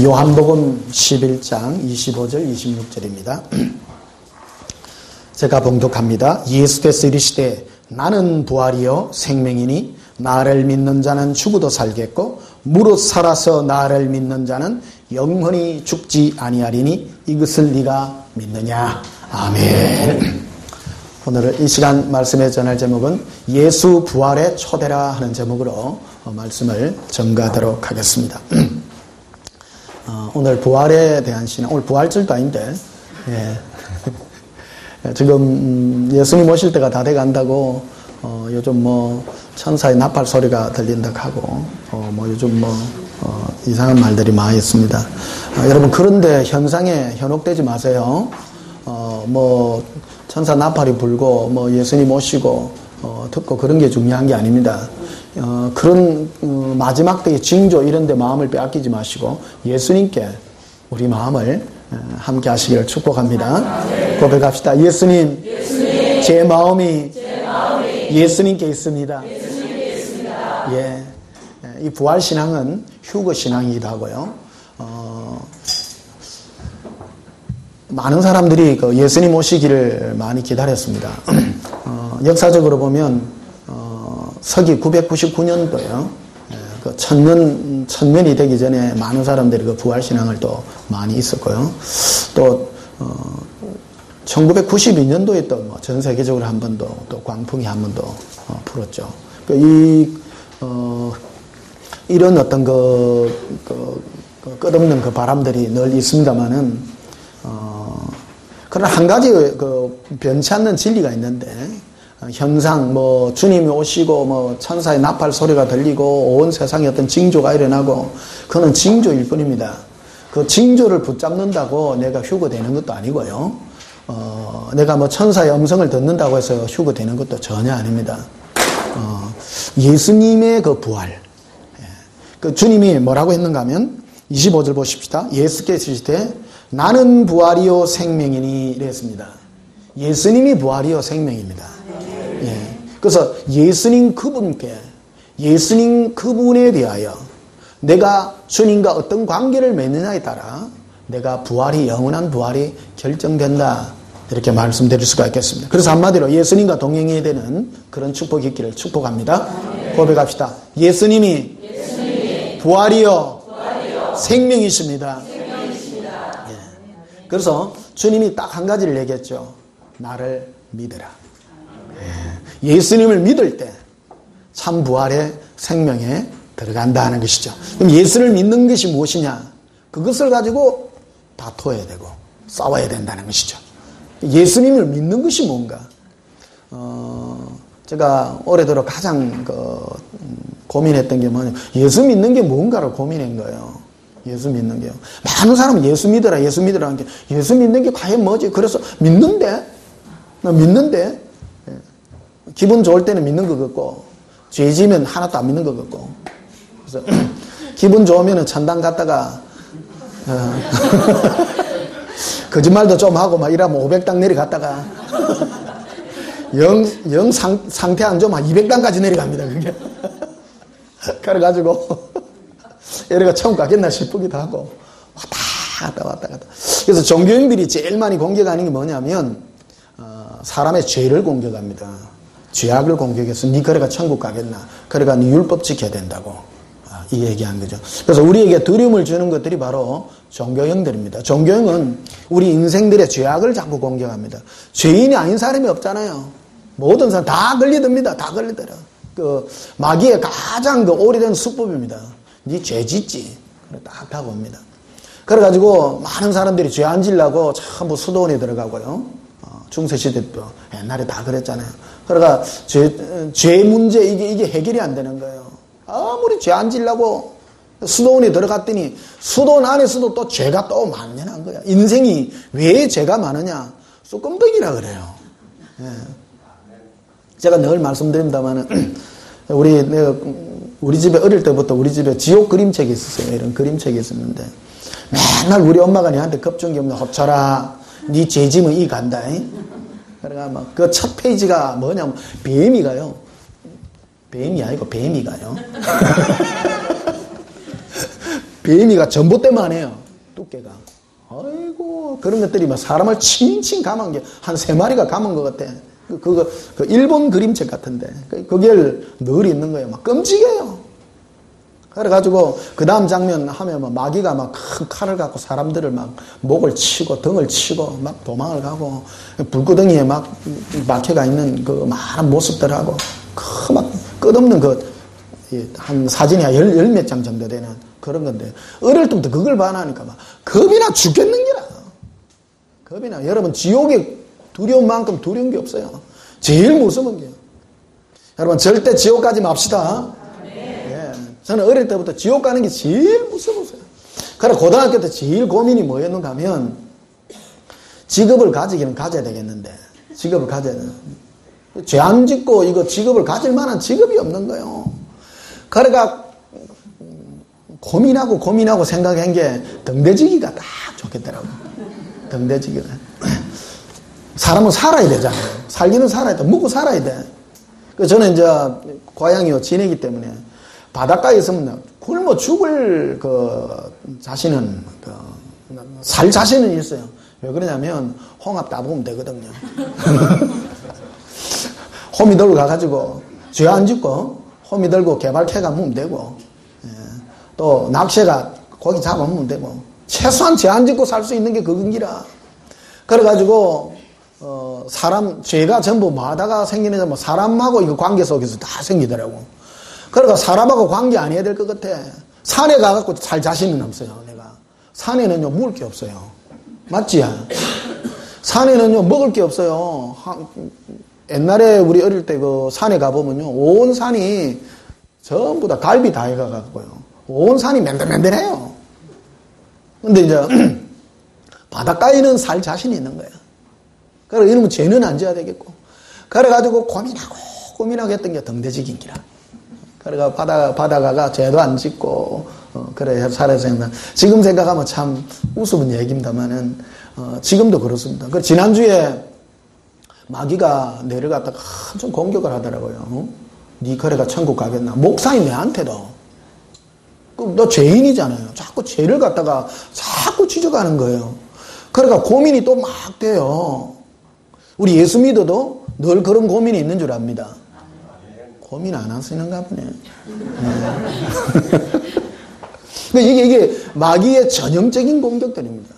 요한복음 11장 25절 26절입니다. 제가 봉독합니다. 예수께서 이르시되 나는 부활이요 생명이니 나를 믿는 자는 죽어도 살겠고 무릇 살아서 나를 믿는 자는 영원히 죽지 아니하리니 이것을 네가 믿느냐. 아멘. 오늘 이 시간 말씀에 전할 제목은 예수 부활의 초대라 하는 제목으로 말씀을 전가하도록 하겠습니다. 오늘 부활에 대한 신앙, 오늘 부활절도 아닌데, 지금 예수님 오실 때가 다 돼간다고, 요즘 천사의 나팔 소리가 들린다고 하고, 요즘 이상한 말들이 많이 있습니다. 여러분, 그런데 현상에 현혹되지 마세요. 천사 나팔이 불고, 예수님 오시고, 듣고 그런 게 중요한 게 아닙니다. 그런 마지막 때의 징조 이런 데 마음을 빼앗기지 마시고 예수님께 우리 마음을 함께 하시기를 축복합니다. 고백합시다. 예수님, 제 마음이 예수님께 있습니다. 예, 이 부활신앙은 휴거신앙이기도 하고요. 많은 사람들이 그 예수님 오시기를 많이 기다렸습니다. 역사적으로 보면 서기 999년도요. 그 천년이 되기 전에 많은 사람들이 그 부활신앙을 또 많이 있었고요. 또 1992년도에 또 전 세계적으로 한 번 또 광풍이 한 번 더 불었죠. 이런 어떤 끝없는 그 바람들이 늘 있습니다만은 그러나 한 가지 변치 않는 진리가 있는데. 현상, 주님이 오시고, 천사의 나팔 소리가 들리고, 온 세상에 어떤 징조가 일어나고, 그거는 징조일 뿐입니다. 그 징조를 붙잡는다고 내가 휴거되는 것도 아니고요. 내가 천사의 음성을 듣는다고 해서 휴거되는 것도 전혀 아닙니다. 예수님의 그 부활. 그 주님이 뭐라고 했는가 하면, 25절 보십시다. 예수께서 이르시되 나는 부활이요 생명이니 이랬습니다. 예수님이 부활이요 생명입니다. 예. 그래서 예수님 그분에 대하여 내가 주님과 어떤 관계를 맺느냐에 따라 내가 영원한 부활이 결정된다. 이렇게 말씀드릴 수가 있겠습니다. 그래서 한마디로 예수님과 동행해야 되는 그런 축복이 있기를 축복합니다. 고백합시다. 예수님이 부활이요 생명이십니다. 예. 그래서 주님이 딱 한 가지를 얘기했죠. 나를 믿으라. 예수님을 믿을 때 참 부활의 생명에 들어간다 하는 것이죠. 그럼 예수를 믿는 것이 무엇이냐? 그것을 가지고 다퉈야 되고 싸워야 된다는 것이죠. 예수님을 믿는 것이 뭔가? 제가 올해 들어 가장 고민했던 게 뭐냐면 예수 믿는 게 뭔가를 고민한 거예요. 예수 믿는 게요. 많은 사람은 예수 믿으라 하는 게 예수 믿는 게 과연 뭐지? 그래서 나 믿는데 기분 좋을 때는 믿는 것 같고 죄 지면 하나도 안 믿는 것 같고 그래서 기분 좋으면 천당 갔다가 거짓말도 좀 하고 막 이러면 500당 내려갔다가 영 상태 안 좋으면 200당까지 내려갑니다. 그게 그래가지고 얘네가 처음 가겠나 싶기도 하고 왔다 갔다 그래서 종교인들이 제일 많이 공격하는 게 뭐냐면 사람의 죄를 공격합니다. 죄악을 공격해서 네 그래가 천국 가겠나? 그래가 네 율법 지켜야 된다고 이 얘기한 거죠. 그래서 우리에게 두려움을 주는 것들이 바로 종교형들입니다. 종교형은 우리 인생들의 죄악을 자꾸 공격합니다. 죄인이 아닌 사람이 없잖아요. 모든 사람 다 걸리듭니다. 다 걸리더라. 마귀의 가장 오래된 수법입니다. 네 죄 짓지. 그래 딱 하고 옵니다. 그래가지고 많은 사람들이 죄 안 지려고 전부 수도원에 들어가고요. 중세시대 때 옛날에 다 그랬잖아요. 그러니까 죄 문제 이게 해결이 안 되는 거예요. 아무리 죄 안 지려고 수도원에 들어갔더니 수도원 안에서도 또 죄가 또 만연한 거야. 인생이 왜 죄가 많으냐? 쑥금덕이라 그래요. 예. 제가 늘 말씀드립니다만은 우리 집에 어릴 때부터 우리 집에 지옥 그림책이 있었어요. 이런 그림책이 있었는데 맨날 우리 엄마가 내한테 겁준 없는 헛쳐라. 네 죄짐은 이 간다. 그러니까 그 첫 페이지가 뭐냐면 뱀이가요. 뱀이 아니고 뱀이가요. 뱀이가 전봇대만 해요. 두께가. 아이고, 그런 것들이 막 사람을 칭칭 감은 게 한 3마리가 감은 것 같아. 그 일본 그림책 같은데. 그게 늘 있는 거예요. 막 끔찍해요. 그래가지고, 그 다음 장면 하면 막 마귀가 막 큰 칼을 갖고 사람들을 막 목을 치고 등을 치고 막 도망을 가고, 불구덩이에 막 박혀가 있는 그 많은 모습들하고, 그 막 끝없는 한 사진이 열 몇 장 정도 되는 그런 건데, 어릴 때부터 그걸 반하니까 막 겁이나 죽겠는 게라. 겁이나. 여러분, 지옥에 두려운 만큼 두려운 게 없어요. 제일 무서운 게요. 여러분, 절대 지옥 가지 맙시다. 예. 저는 어릴 때부터 지옥 가는 게 제일 무서웠어요. 그래, 고등학교 때 제일 고민이 뭐였는가 하면, 직업을 가지기는 가져야 되겠는데, 직업을 가져야 되는. 죄 안 짓고 이거 직업을 가질 만한 직업이 없는 거예요. 그러니까 고민하고 생각한 게 등대지기가 딱 좋겠더라고요. 등대지기가. 사람은 살아야 되잖아요. 살기는 살아야 돼. 먹고 살아야 돼. 그래서 저는 이제 고향이 진해이기 때문에 바닷가에 있으면 굶어 죽을 자신은 살 자신은 있어요. 왜 그러냐면 홍합 따보면 되거든요. 호미 들고 가가지고 죄 안 짓고 호미 들고 개발캐가 먹으면 되고, 예. 또 낚시가 고기 잡아먹으면 되고, 최소한 죄 안 짓고 살 수 있는 게 그건기라. 그래가지고 죄가 전부 뭐 하다가 생기는 뭐 사람하고 이거 관계 속에서 다 생기더라고. 그러니까 사람하고 관계 안 해야 될 것 같아. 산에 가갖고 살 자신은 없어요. 내가 산에는요 먹을 게 없어요. 맞지야? 산에는요 먹을 게 없어요. 옛날에 우리 어릴 때 그 산에 가보면요, 온 산이 전부 다 갈비 다 해가갖고요. 온 산이 맨들맨들해요. 근데 이제, 바닷가에는 살 자신이 있는 거야. 그래서 이러면 죄는 안 져야 되겠고. 그래가지고 고민하고 했던 게 등대지기인기라. 그래가 바다가가 죄도 안 짓고, 그래, 살아서 했나. 지금 생각하면 참 우스운 얘기입니다만은, 지금도 그렇습니다. 그 지난주에 마귀가 내려갔다가 한참 공격을 하더라고요. 네 거래가 천국 가겠나. 목사인 내한테도. 너 죄인이잖아요. 자꾸 죄를 갖다가 자꾸 지적하는 거예요. 그러니까 고민이 또 막 돼요. 우리 예수 믿어도 늘 그런 고민이 있는 줄 압니다. 고민 안 하시는가 보네. 이게 마귀의 전형적인 공격들입니다.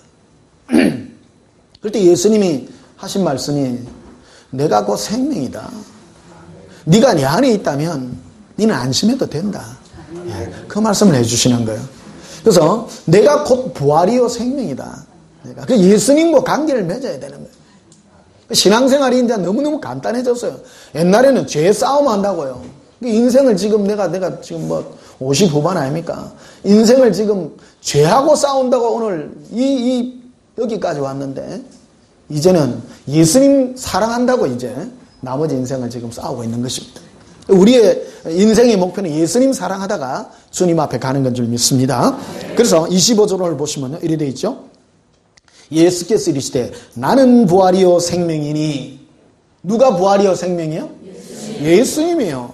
그럴 때 예수님이 하신 말씀이 내가 곧 생명이다. 네가 내 안에 있다면 너는 안심해도 된다. 예, 그 말씀을 해주시는 거예요. 그래서 내가 곧 부활이요 생명이다. 그 예수님과 관계를 맺어야 되는 거예요. 신앙생활이 이제 너무너무 간단해졌어요. 옛날에는 죄 싸움 한다고요. 인생을 지금 내가 지금 뭐 50 후반 아닙니까? 인생을 지금 죄하고 싸운다고 오늘 여기까지 왔는데, 이제는 예수님 사랑한다고 이제 나머지 인생을 지금 싸우고 있는 것입니다. 우리의 인생의 목표는 예수님 사랑하다가 주님 앞에 가는 건 줄 믿습니다. 그래서 25절을 보시면요, 이래 되어 있죠. 예수께서 이르시되 나는 부활이요 생명이니. 누가 부활이요 생명이요? 예수님이요.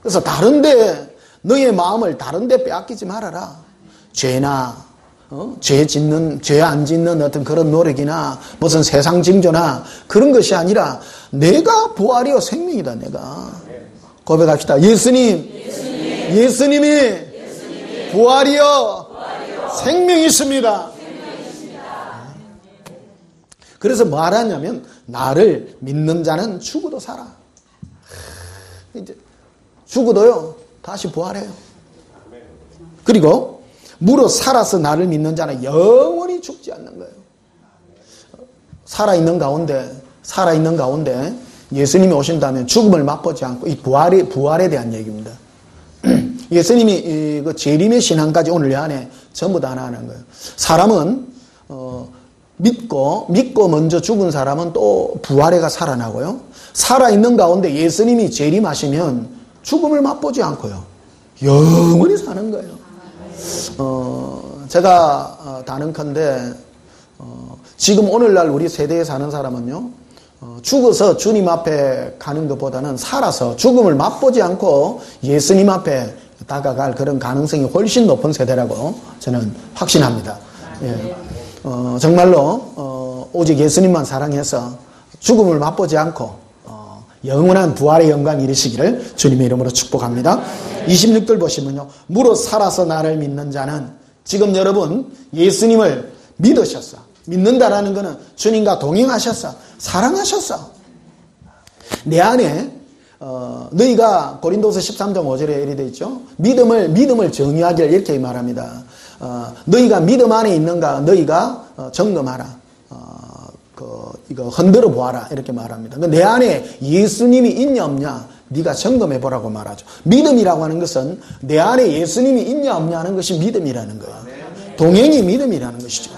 그래서 다른데 너의 마음을 다른데 빼앗기지 말아라. 죄나 죄 안 짓는 어떤 그런 노력이나 무슨 세상 징조나 그런 것이 아니라 내가 부활이요 생명이다. 내가 고백합시다. 예수님이 부활이요 생명이십니다. 그래서 뭐 하냐면 나를 믿는 자는 죽어도 살아. 이제 죽어도요 다시 부활해요. 그리고 무릇 살아서 나를 믿는 자는 영원히 죽지 않는 거예요. 살아있는 가운데 예수님이 오신다면 죽음을 맛보지 않고, 이 부활에 대한 얘기입니다. 예수님이 그 재림의 신앙까지 오늘 내 안에 전부 다 하는 거예요. 사람은 믿고 먼저 죽은 사람은 또 부활해가 살아나고요. 살아있는 가운데 예수님이 재림하시면 죽음을 맛보지 않고요, 영원히 사는 거예요. 제가 다는컨대 지금 오늘날 우리 세대에 사는 사람은요, 죽어서 주님 앞에 가는 것보다는 살아서 죽음을 맛보지 않고 예수님 앞에 다가갈 그런 가능성이 훨씬 높은 세대라고 저는 확신합니다. 예. 정말로 오직 예수님만 사랑해서 죽음을 맛보지 않고 영원한 부활의 영광 이르시기를 주님의 이름으로 축복합니다. 26절 보시면요. 무릇 살아서 나를 믿는 자는, 지금 여러분 예수님을 믿으셨어. 믿는다라는 것은 주님과 동행하셨어. 사랑하셨어. 내 안에 너희가 고린도서 13장 5절에 이렇게 되어 있죠. 믿음을 정의하기를 이렇게 말합니다. 너희가 믿음 안에 있는가 너희가 점검하라. 이거 흔들어 보아라 이렇게 말합니다. 내 안에 예수님이 있냐 없냐 네가 점검해 보라고 말하죠. 믿음이라고 하는 것은 내 안에 예수님이 있냐 없냐 하는 것이 믿음이라는 거예요. 동행이 믿음이라는 것이죠.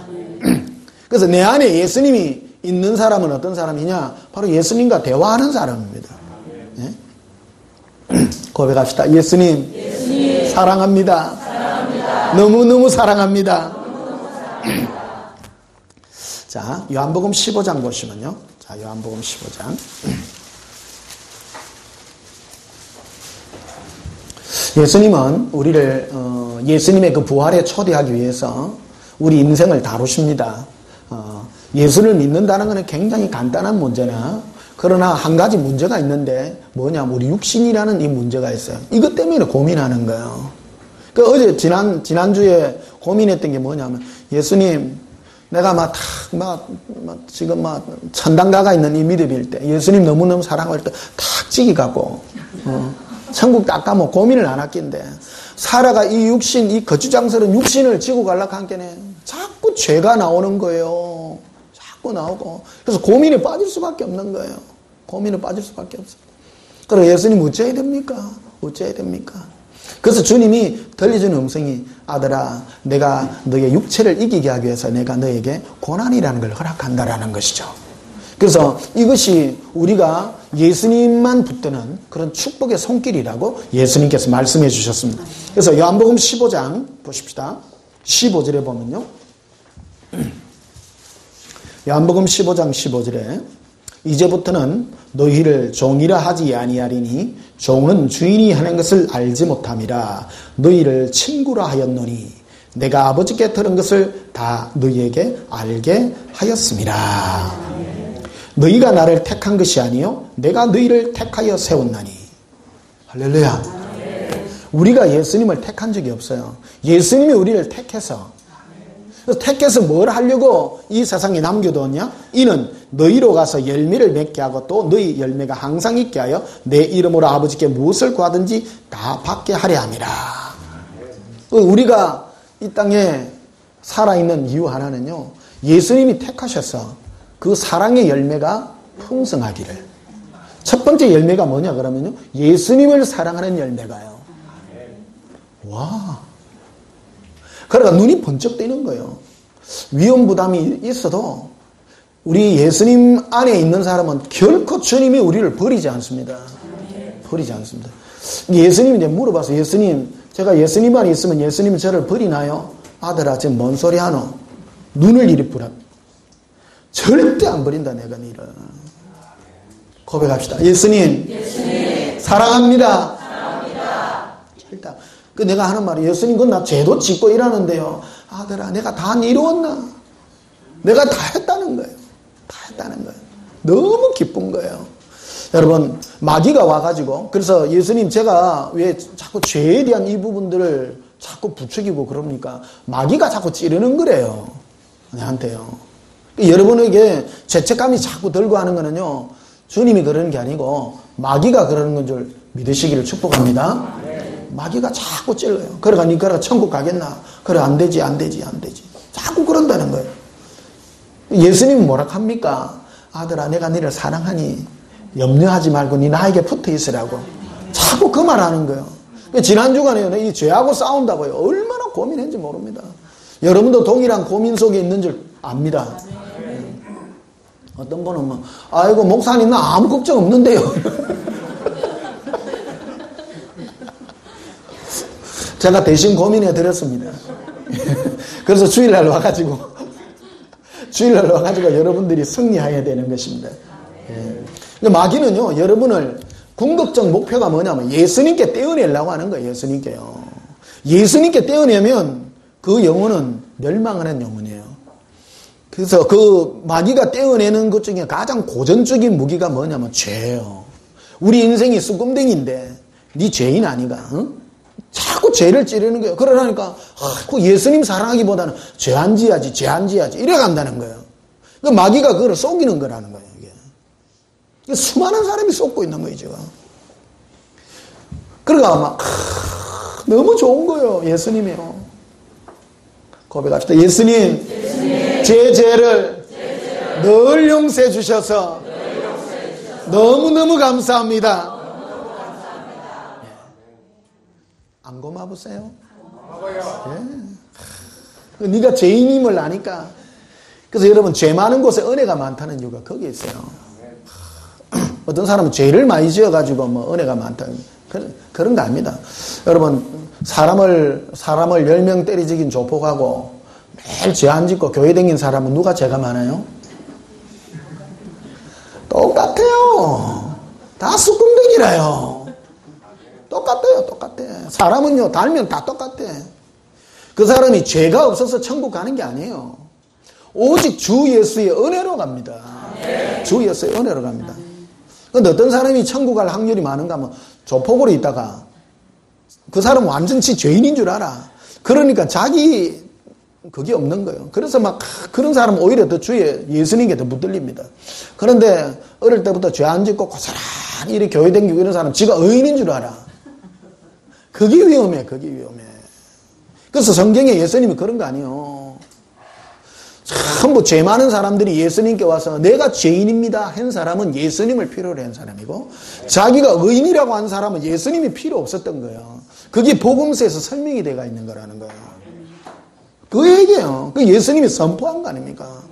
그래서 내 안에 예수님이 있는 사람은 어떤 사람이냐? 바로 예수님과 대화하는 사람입니다. 네? 고백합시다. 예수님, 사랑합니다. 너무너무 사랑합니다. 자, 요한복음 15장 보시면요. 자, 요한복음 15장. 예수님은 우리를 예수님의 그 부활에 초대하기 위해서 우리 인생을 다루십니다. 예수를 믿는다는 것은 굉장히 간단한 문제나, 그러나 한 가지 문제가 있는데 뭐냐면 우리 육신이라는 이 문제가 있어요. 이것 때문에 고민하는 거예요. 그 어제 지난주에 고민했던 게 뭐냐면, 예수님 내가 지금 천당 가가 있는 이 믿음일 때, 예수님 너무너무 사랑할 때 탁 찌기 갖고 천국 딱 가면 고민을 안 할긴데, 사라가 이 육신, 이 거추장스러운 육신을 지고 가려고 한 게네 자꾸 죄가 나오는 거예요. 자꾸 나오고. 그래서 고민에 빠질 수밖에 없는 거예요. 고민에 빠질 수밖에 없어요. 그럼 예수님 어째야 됩니까? 어째야 됩니까? 그래서 주님이 들려주는 음성이, 아들아, 내가 너의 육체를 이기게 하기 위해서 내가 너에게 고난이라는 걸 허락한다라는 것이죠. 그래서 이것이 우리가 예수님만 붙드는 그런 축복의 손길이라고 예수님께서 말씀해 주셨습니다. 그래서 요한복음 15장 보십시다. 15절에 보면요. 요한복음 15장 15절에 이제부터는 너희를 종이라 하지 아니하리니 종은 주인이 하는 것을 알지 못함이라. 너희를 친구라 하였노니 내가 아버지께 들은 것을 다 너희에게 알게 하였음이라. 너희가 나를 택한 것이 아니요 내가 너희를 택하여 세웠나니. 할렐루야. 우리가 예수님을 택한 적이 없어요. 예수님이 우리를 택해서 뭘 하려고 이 세상에 남겨두었냐? 이는 너희로 가서 열매를 맺게 하고 또 너희 열매가 항상 있게 하여 내 이름으로 아버지께 무엇을 구하든지 다 받게 하려 함이라. 우리가 이 땅에 살아있는 이유 하나는요, 예수님이 택하셔서 그 사랑의 열매가 풍성하기를. 첫 번째 열매가 뭐냐 그러면요, 예수님을 사랑하는 열매가요. 와. 그러니까 눈이 번쩍 뜨는 거예요. 위험 부담이 있어도 우리 예수님 안에 있는 사람은 결코 주님이 우리를 버리지 않습니다. 버리지 않습니다. 예수님이 이제 물어봐서, 예수님, 제가 예수님 안에 있으면 예수님이 저를 버리나요? 아들아, 지금 뭔 소리 하노? 눈을 이리 부라. 절대 안 버린다, 내가 너를. 고백합시다. 예수님, 사랑합니다. 절대. 그 내가 하는 말이, 예수님, 그건 나 죄도 짓고 일하는데요. 아들아, 내가 다 이루었나? 내가 다 했다는 거예요. 다 했다는 거예요. 너무 기쁜 거예요. 여러분, 마귀가 와가지고, 그래서 예수님, 제가 왜 자꾸 죄에 대한 이 부분들을 자꾸 부추기고 그럽니까? 마귀가 자꾸 찌르는 거래요. 내한테요. 여러분에게 죄책감이 자꾸 들고 하는 거는요, 주님이 그러는 게 아니고 마귀가 그러는 건 줄 믿으시기를 축복합니다. 마귀가 자꾸 찔러요. 그러니까 니가 천국 가겠나? 그래, 안 되지. 자꾸 그런다는 거예요. 예수님은 뭐라 합니까? 아들아, 내가 너를 사랑하니 염려하지 말고 니 나에게 붙어 있으라고. 자꾸 그 말 하는 거예요. 지난 주간에 이 죄하고 싸운다고요. 얼마나 고민했는지 모릅니다. 여러분도 동일한 고민 속에 있는 줄 압니다. 어떤 분은 뭐, 아이고, 목사님, 나 아무 걱정 없는데요. 제가 대신 고민해 드렸습니다. 그래서 주일날 와가지고 여러분들이 승리해야 되는 것입니다. 마귀는요, 여러분을 궁극적 목표가 뭐냐면 예수님께 떼어내려고 하는 거예요. 예수님께요. 예수님께 떼어내면 그 영혼은 멸망하는 영혼이에요. 그래서 그 마귀가 떼어내는 것 중에 가장 고전적인 무기가 뭐냐면 죄예요. 우리 인생이 쑥금댕인데 네 죄인 아니가? 응? 자꾸 죄를 찌르는 거예요. 그러니까 예수님 사랑하기보다는 죄 안 지어야지, 죄 안 지어야지 이래 간다는 거예요. 그 마귀가 그걸 속이는 거라는 거예요. 이게 수많은 사람이 속고 있는 거예요 지금. 그러니까 막 너무 좋은 거예요. 예수님이요. 고백합시다. 예수님, 제 죄를 늘 용서해 주셔서 너무너무 감사합니다. 안 고마우세요? 예. 네가 죄인임을 아니까. 그래서 여러분 죄 많은 곳에 은혜가 많다는 이유가 거기에 있어요. 어떤 사람은 죄를 많이 지어가지고 뭐 은혜가 많다. 그런 거 아닙니다. 여러분 사람을 10명 때리 죽인 조폭하고 매일 죄 안 짓고 교회 다닌 사람은 누가 죄가 많아요? 똑같아요. 다 쑥금댕이라요. 똑같아요. 사람은요 달면 다 똑같아. 그 사람이 죄가 없어서 천국 가는 게 아니에요. 오직 주 예수의 은혜로 갑니다. 주 예수의 은혜로 갑니다. 그런데 어떤 사람이 천국 갈 확률이 많은가 하면 조폭으로 있다가 그 사람은 완전히 죄인인 줄 알아. 그러니까 자기 그게 없는 거예요. 그래서 막 그런 사람은 오히려 더 주의 예수님께 더 붙들립니다. 그런데 어릴 때부터 죄 안 짓고 고스란히 이렇게 교회 다니고 이런 사람 지가 의인인 줄 알아. 그게 위험해. 그래서 성경에 예수님이 그런 거 아니에요. 전부 죄 많은 사람들이 예수님께 와서 내가 죄인입니다 한 사람은 예수님을 필요로 한 사람이고 자기가 의인이라고 한 사람은 예수님이 필요 없었던 거예요. 그게 복음서에서 설명이 되어 있는 거라는 거예요. 그 얘기예요. 그 예수님이 선포한 거 아닙니까?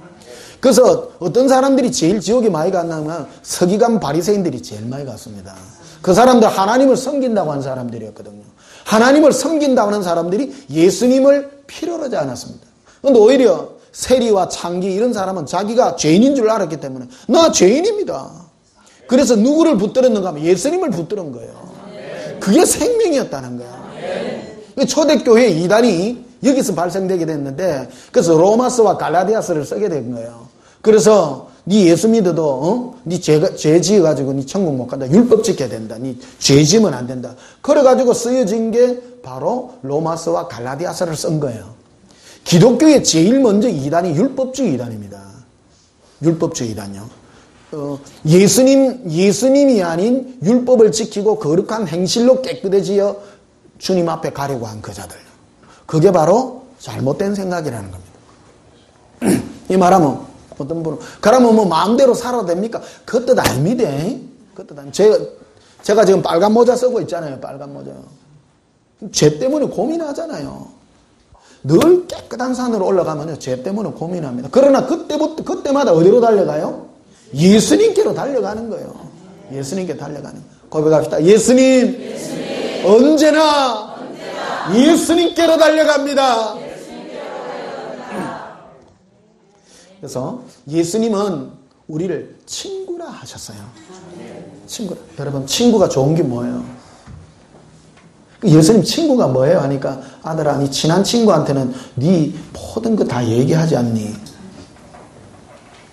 그래서 어떤 사람들이 제일 지옥에 많이 갔냐면 서기관 바리새인들이 제일 많이 갔습니다. 그 사람들 하나님을 섬긴다고 한 사람들이었거든요. 하나님을 섬긴다고 하는 사람들이 예수님을 필요로 하지 않았습니다. 그런데 오히려 세리와 창기 이런 사람은 자기가 죄인인 줄 알았기 때문에 나 죄인입니다. 그래서 누구를 붙들었는가 하면 예수님을 붙들은 거예요. 그게 생명이었다는 거예요. 초대교회 이단이 여기서 발생되게 됐는데 그래서 로마서와 갈라디아서를 쓰게 된 거예요. 그래서 네 예수 믿어도 네 죄 지어가지고 네 천국 못 간다. 율법 지켜야 된다. 네 죄 지으면 안 된다. 그래가지고 쓰여진 게 바로 로마서와 갈라디아서를 쓴 거예요. 기독교의 제일 먼저 이단이 율법주의 이단입니다. 율법주의 이단이요. 예수님이 아닌 율법을 지키고 거룩한 행실로 깨끗해지어 주님 앞에 가려고 한 그 자들. 그게 바로 잘못된 생각이라는 겁니다. 이 말하면 어떤 분은 그러면 뭐 마음대로 살아도 됩니까? 그 뜻 아닙니다. 그 뜻 아닙니다. 제가 지금 빨간 모자 쓰고 있잖아요. 빨간 모자. 죄 때문에 고민하잖아요. 늘 깨끗한 산으로 올라가면 죄 때문에 고민합니다. 그러나 그때마다 어디로 달려가요? 예수님께로 달려가는 거예요. 예수님께 달려가는 거예요. 고백합시다. 예수님. 언제나 예수님께로 달려갑니다. 그래서 예수님은 우리를 친구라 하셨어요. 친구라. 여러분 친구가 좋은 게 뭐예요? 예수님 친구가 뭐예요? 하니까 아들아 네 친한 친구한테는 네 모든 거 다 얘기하지 않니?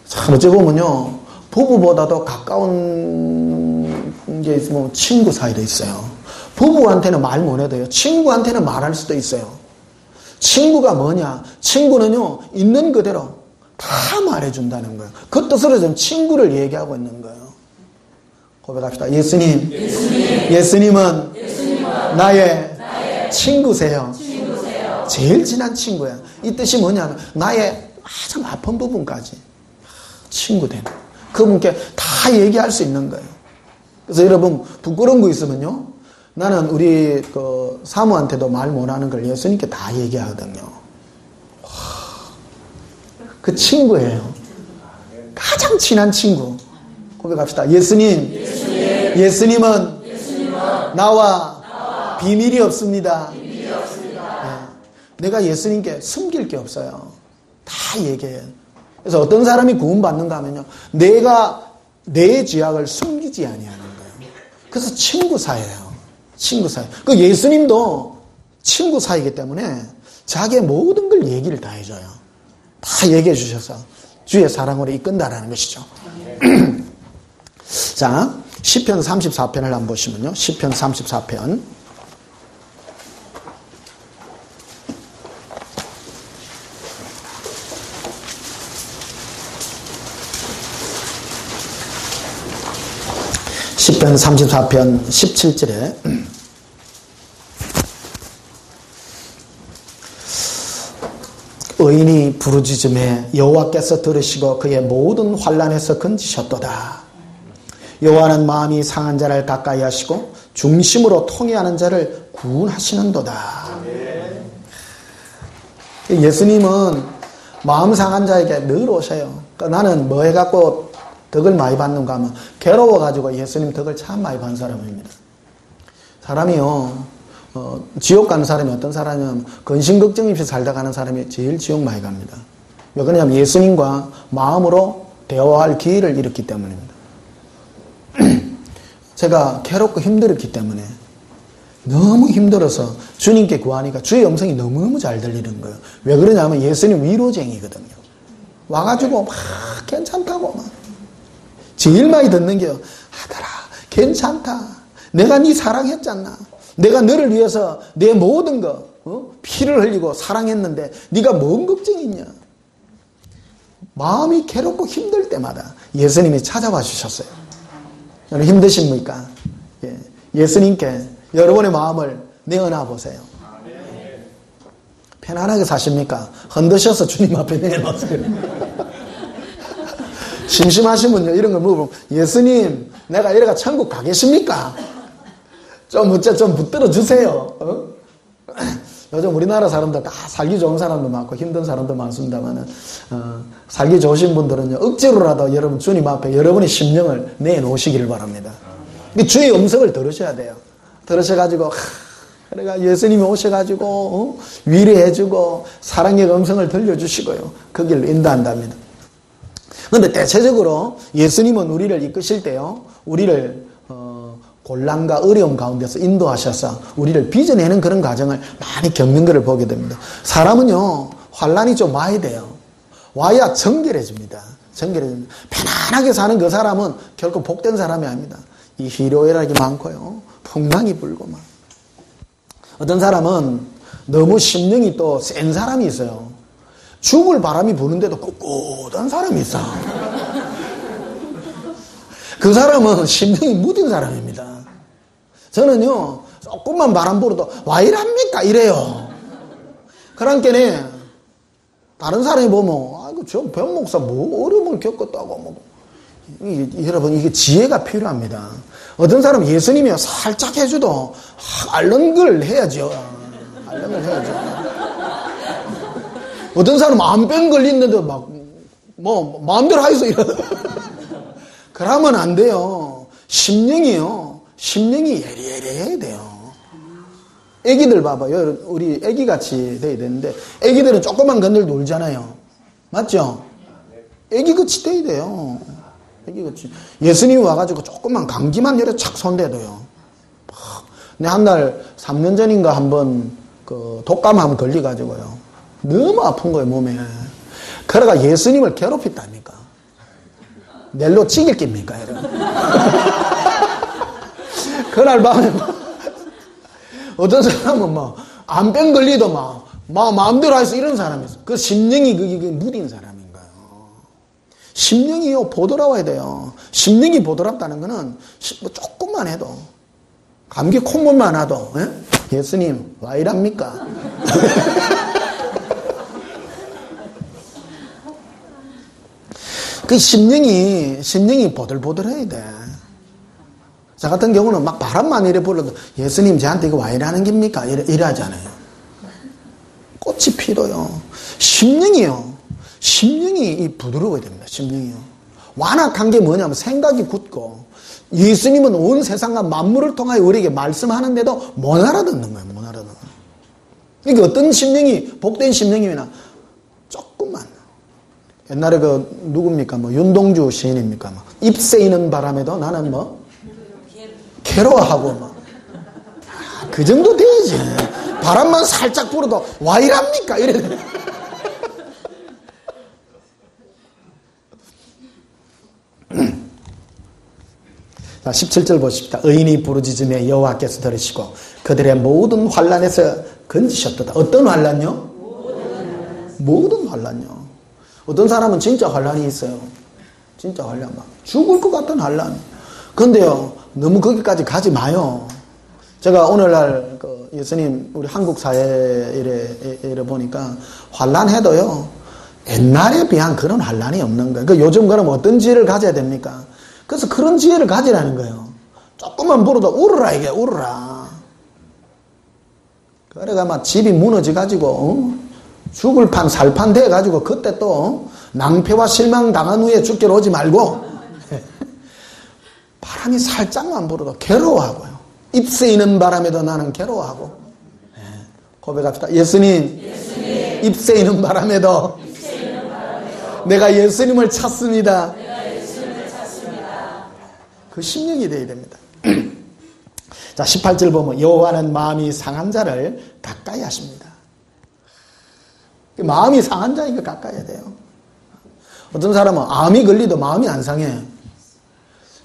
참 어찌 보면요 부부보다도 가까운 게 있으면 친구 사이도 있어요. 부부한테는 말 못해도요 친구한테는 말할 수도 있어요. 친구가 뭐냐? 친구는요 있는 그대로 다 말해준다는 거예요. 그 뜻으로 좀 친구를 얘기하고 있는 거예요. 고백합시다. 예수님은 나의 친구세요. 제일 친한 친구야. 이 뜻이 뭐냐면 나의 가장 아픈 부분까지 친구 되는 그분께 다 얘기할 수 있는 거예요. 그래서 여러분 부끄러운 거 있으면요 나는 우리 그 사모한테도 말 못하는 걸 예수님께 다 얘기하거든요. 그 친구예요. 가장 친한 친구. 고백합시다. 예수님은 나와 비밀이 없습니다. 네. 내가 예수님께 숨길 게 없어요. 다 얘기해요. 그래서 어떤 사람이 구원받는가 하면요. 내가 내 죄악을 숨기지 아니하는 거예요. 그래서 친구 사이예요. 친구 사이. 그 예수님도 친구 사이이기 때문에 자기의 모든 걸 얘기를 다 해줘요. 다 얘기해 주셔서 주의 사랑으로 이끈다라는 것이죠. 자, 시편 34편을 한번 보시면요. 시편 34편. 시편 34편 17절에 의인이 부르짖음에 여호와께서 들으시고 그의 모든 환난에서 건지셨도다. 여호와는 마음이 상한 자를 가까이 하시고 중심으로 통회하는 자를 구원하시는도다. 예수님은 마음 상한 자에게 늘 오셔요. 그러니까 나는 뭐 해갖고 덕을 많이 받는가 하면 괴로워가지고 예수님 덕을 참 많이 받는 사람입니다. 사람이요, 지옥 가는 사람이 어떤 사람이냐면 근심 걱정 없이 살다 가는 사람이 제일 지옥 많이 갑니다. 왜 그러냐면 예수님과 마음으로 대화할 기회를 잃었기 때문입니다. 제가 괴롭고 힘들었기 때문에 너무 힘들어서 주님께 구하니까 주의 음성이 너무너무 잘 들리는 거예요. 왜 그러냐면 예수님 위로쟁이거든요. 와가지고 막 괜찮다고 막 제일 많이 듣는 게요. 아들아 괜찮다. 내가 네 사랑했잖아. 내가 너를 위해서 내 모든 거 피를 흘리고 사랑했는데 네가 뭔 걱정이 있냐. 마음이 괴롭고 힘들 때마다 예수님이 찾아와 주셨어요. 여러분 힘드십니까? 예. 예수님께 여러분의 마음을 내어놔 보세요. 편안하게 사십니까? 흔드셔서 주님 앞에 내놓으세요. 심심하시면요 이런 걸 물어보면 예수님 내가 이래가 천국 가겠습니까? 좀 붙들어 주세요. 요즘 우리나라 사람들 다 살기 좋은 사람도 많고 힘든 사람도 많습니다만 살기 좋으신 분들은요 억지로라도 여러분 주님 앞에 여러분의 심령을 내놓으시기를 바랍니다. 주의 음성을 들으셔야 돼요. 들으셔가지고 그러니까 예수님이 오셔가지고 위로해주고 사랑의 음성을 들려주시고요 그 길로 인도한답니다. 그런데 대체적으로 예수님은 우리를 이끄실 때요 우리를 곤란과 어려움 가운데서 인도하셔서 우리를 빚어내는 그런 과정을 많이 겪는 것을 보게 됩니다. 사람은요 환란이 좀 와야 돼요. 와야 정결해집니다. 정결해집니다. 편안하게 사는 그 사람은 결코 복된 사람이 아닙니다. 이 희로애락이 많고요 풍랑이 불고 막 어떤 사람은 너무 심령이 또 센 사람이 있어요. 죽을 바람이 부는데도 꿋꿋한 사람이 있어. 그 사람은 심령이 무딘 사람입니다. 저는요 조금만 바람 불어도 와 이랍니까 이래요. 그러니까 다른 사람이 보면 아이고 저 변목사 뭐 어려움을 겪었다고 뭐. 여러분 이게 지혜가 필요합니다. 어떤 사람은 예수님이 살짝 해줘도 앓는 걸 해야죠. 앓는 걸 해야죠. 어떤 사람은 암병 걸리는데도 막 뭐 마음대로 하이소 이러다. 그러면 안 돼요. 심령이 예리해야 돼요. 애기들 봐봐요. 우리 애기같이 돼야 되는데 애기들은 조금만 건들 놀잖아요. 맞죠? 애기같이 돼야 돼요. 애기같이. 예수님이 와가지고 조금만 감기만 열어 착 손대도요. 근데 한 날 3년 전인가 한번 그 독감암 걸려가지고요. 너무 아픈 거예요 몸에. 그러가 예수님을 괴롭혔다니까. 낼로 찍일 깁니까 여러분. 그날 밤에 어떤 사람은 막 암병 걸리도 막 마음대로 해서 이런 사람이 있어. 그 심령이 그게 무딘 사람인 거예요. 심령이요 보드라워야 돼요. 심령이 보드랍다는 거는 뭐 조금만 해도 감기 콧물만 와도 예수님 와 이랍니까? 그 심령이 보들보들해야 돼. 저 같은 경우는 막 바람만 이래 불어도 예수님 저한테 이거 와 이러는 겁니까? 이래 하잖아요. 꽃이 피도요. 심령이 부드러워야 됩니다. 심령이요. 완악한 게 뭐냐면 생각이 굳고 예수님은 온 세상과 만물을 통하여 우리에게 말씀하는데도 못 알아듣는 거예요. 못 알아듣는 거예요. 그러니까 어떤 심령이 복된 심령이나 조금만 옛날에 그 누굽니까? 뭐 윤동주 시인입니까? 뭐 잎새이는 바람에도 나는 뭐 괴로워하고 막. 그 정도 돼야지. 바람만 살짝 불어도 와 이랍니까? 이래. 자, 17절 보십시다. 의인이 부르짖으며 여호와께서 들으시고 그들의 모든 환난에서 건지셨도다. 어떤 환난요? 모든 환난요. 어떤 사람은 진짜 환난이 있어요. 진짜 환난 막 죽을 것 같은 환난. 근데요, 너무 거기까지 가지 마요. 제가 오늘날 그 예수님 우리 한국 사회에 이래 보니까 환난해도요 옛날에 비한 그런 환난이 없는 거예요. 그 요즘 그럼 어떤 지혜를 가져야 됩니까? 그래서 그런 지혜를 가지라는 거예요. 조금만 불어도 울어라 이게 울어라. 그래가 막 집이 무너져 가지고 죽을 판 살판 돼 가지고 그때 또 낭패와 실망 당한 후에 죽기로 오지 말고 바람이 살짝만 불어도 괴로워하고요. 잎새이는 바람에도 나는 괴로워하고. 고백합시다. 예수님. 잎새이는 바람에도 내가 예수님을 찾습니다. 그 심령이 되어야 됩니다. 자, 18절 보면 여호와는 마음이 상한 자를 가까이 하십니다. 마음이 상한 자니까 가까이 해야 돼요. 어떤 사람은 암이 걸리도 마음이 안 상해.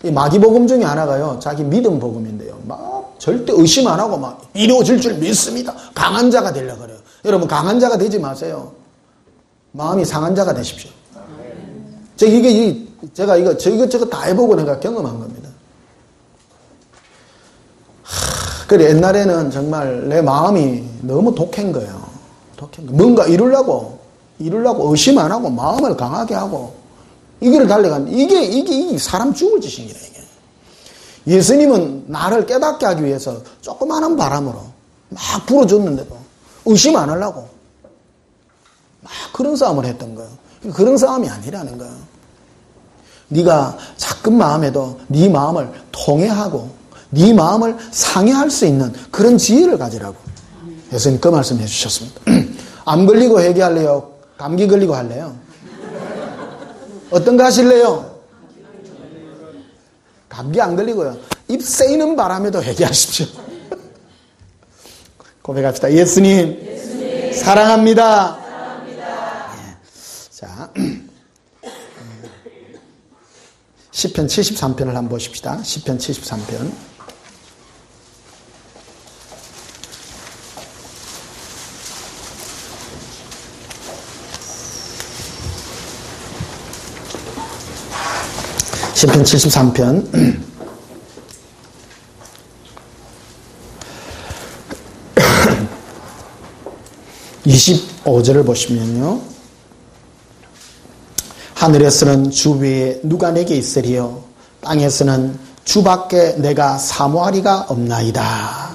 이 마귀복음 중에 하나가요, 자기 믿음 복음인데요. 막 절대 의심 안 하고 막 이루어질 줄 믿습니다. 강한 자가 되려고 그래요. 여러분, 강한 자가 되지 마세요. 마음이 상한 자가 되십시오. 제가 이것저것 다 해보고 내가 경험한 겁니다. 그래, 옛날에는 정말 내 마음이 너무 독한 거예요. 뭔가 이루려고 의심 안 하고 마음을 강하게 하고 이 길을 달려간 이게 사람 죽을 짓이니라 이게. 예수님은 나를 깨닫게 하기 위해서 조그마한 바람으로 막 불어줬는데도 의심 안 하려고 막 그런 싸움을 했던 거예요. 그런 싸움이 아니라는 거예요. 네가 작은 마음에도 네 마음을 통해하고 네 마음을 상해할 수 있는 그런 지혜를 가지라고 예수님 그 말씀 해주셨습니다. 암 걸리고 회개할래요? 감기 걸리고 할래요? 어떤 거 하실래요? 감기 안 걸리고요. 입 새이는 바람에도 회개하십시오. 고백합시다. 예수님. 사랑합니다. 네. 자, 시편 73편을 한번 보십시다. 시편 73편. 시편 73편 25절을 보시면요. 하늘에서는 주 외에 누가 내게 있으리요? 땅에서는 주밖에 내가 사모하리가 없나이다.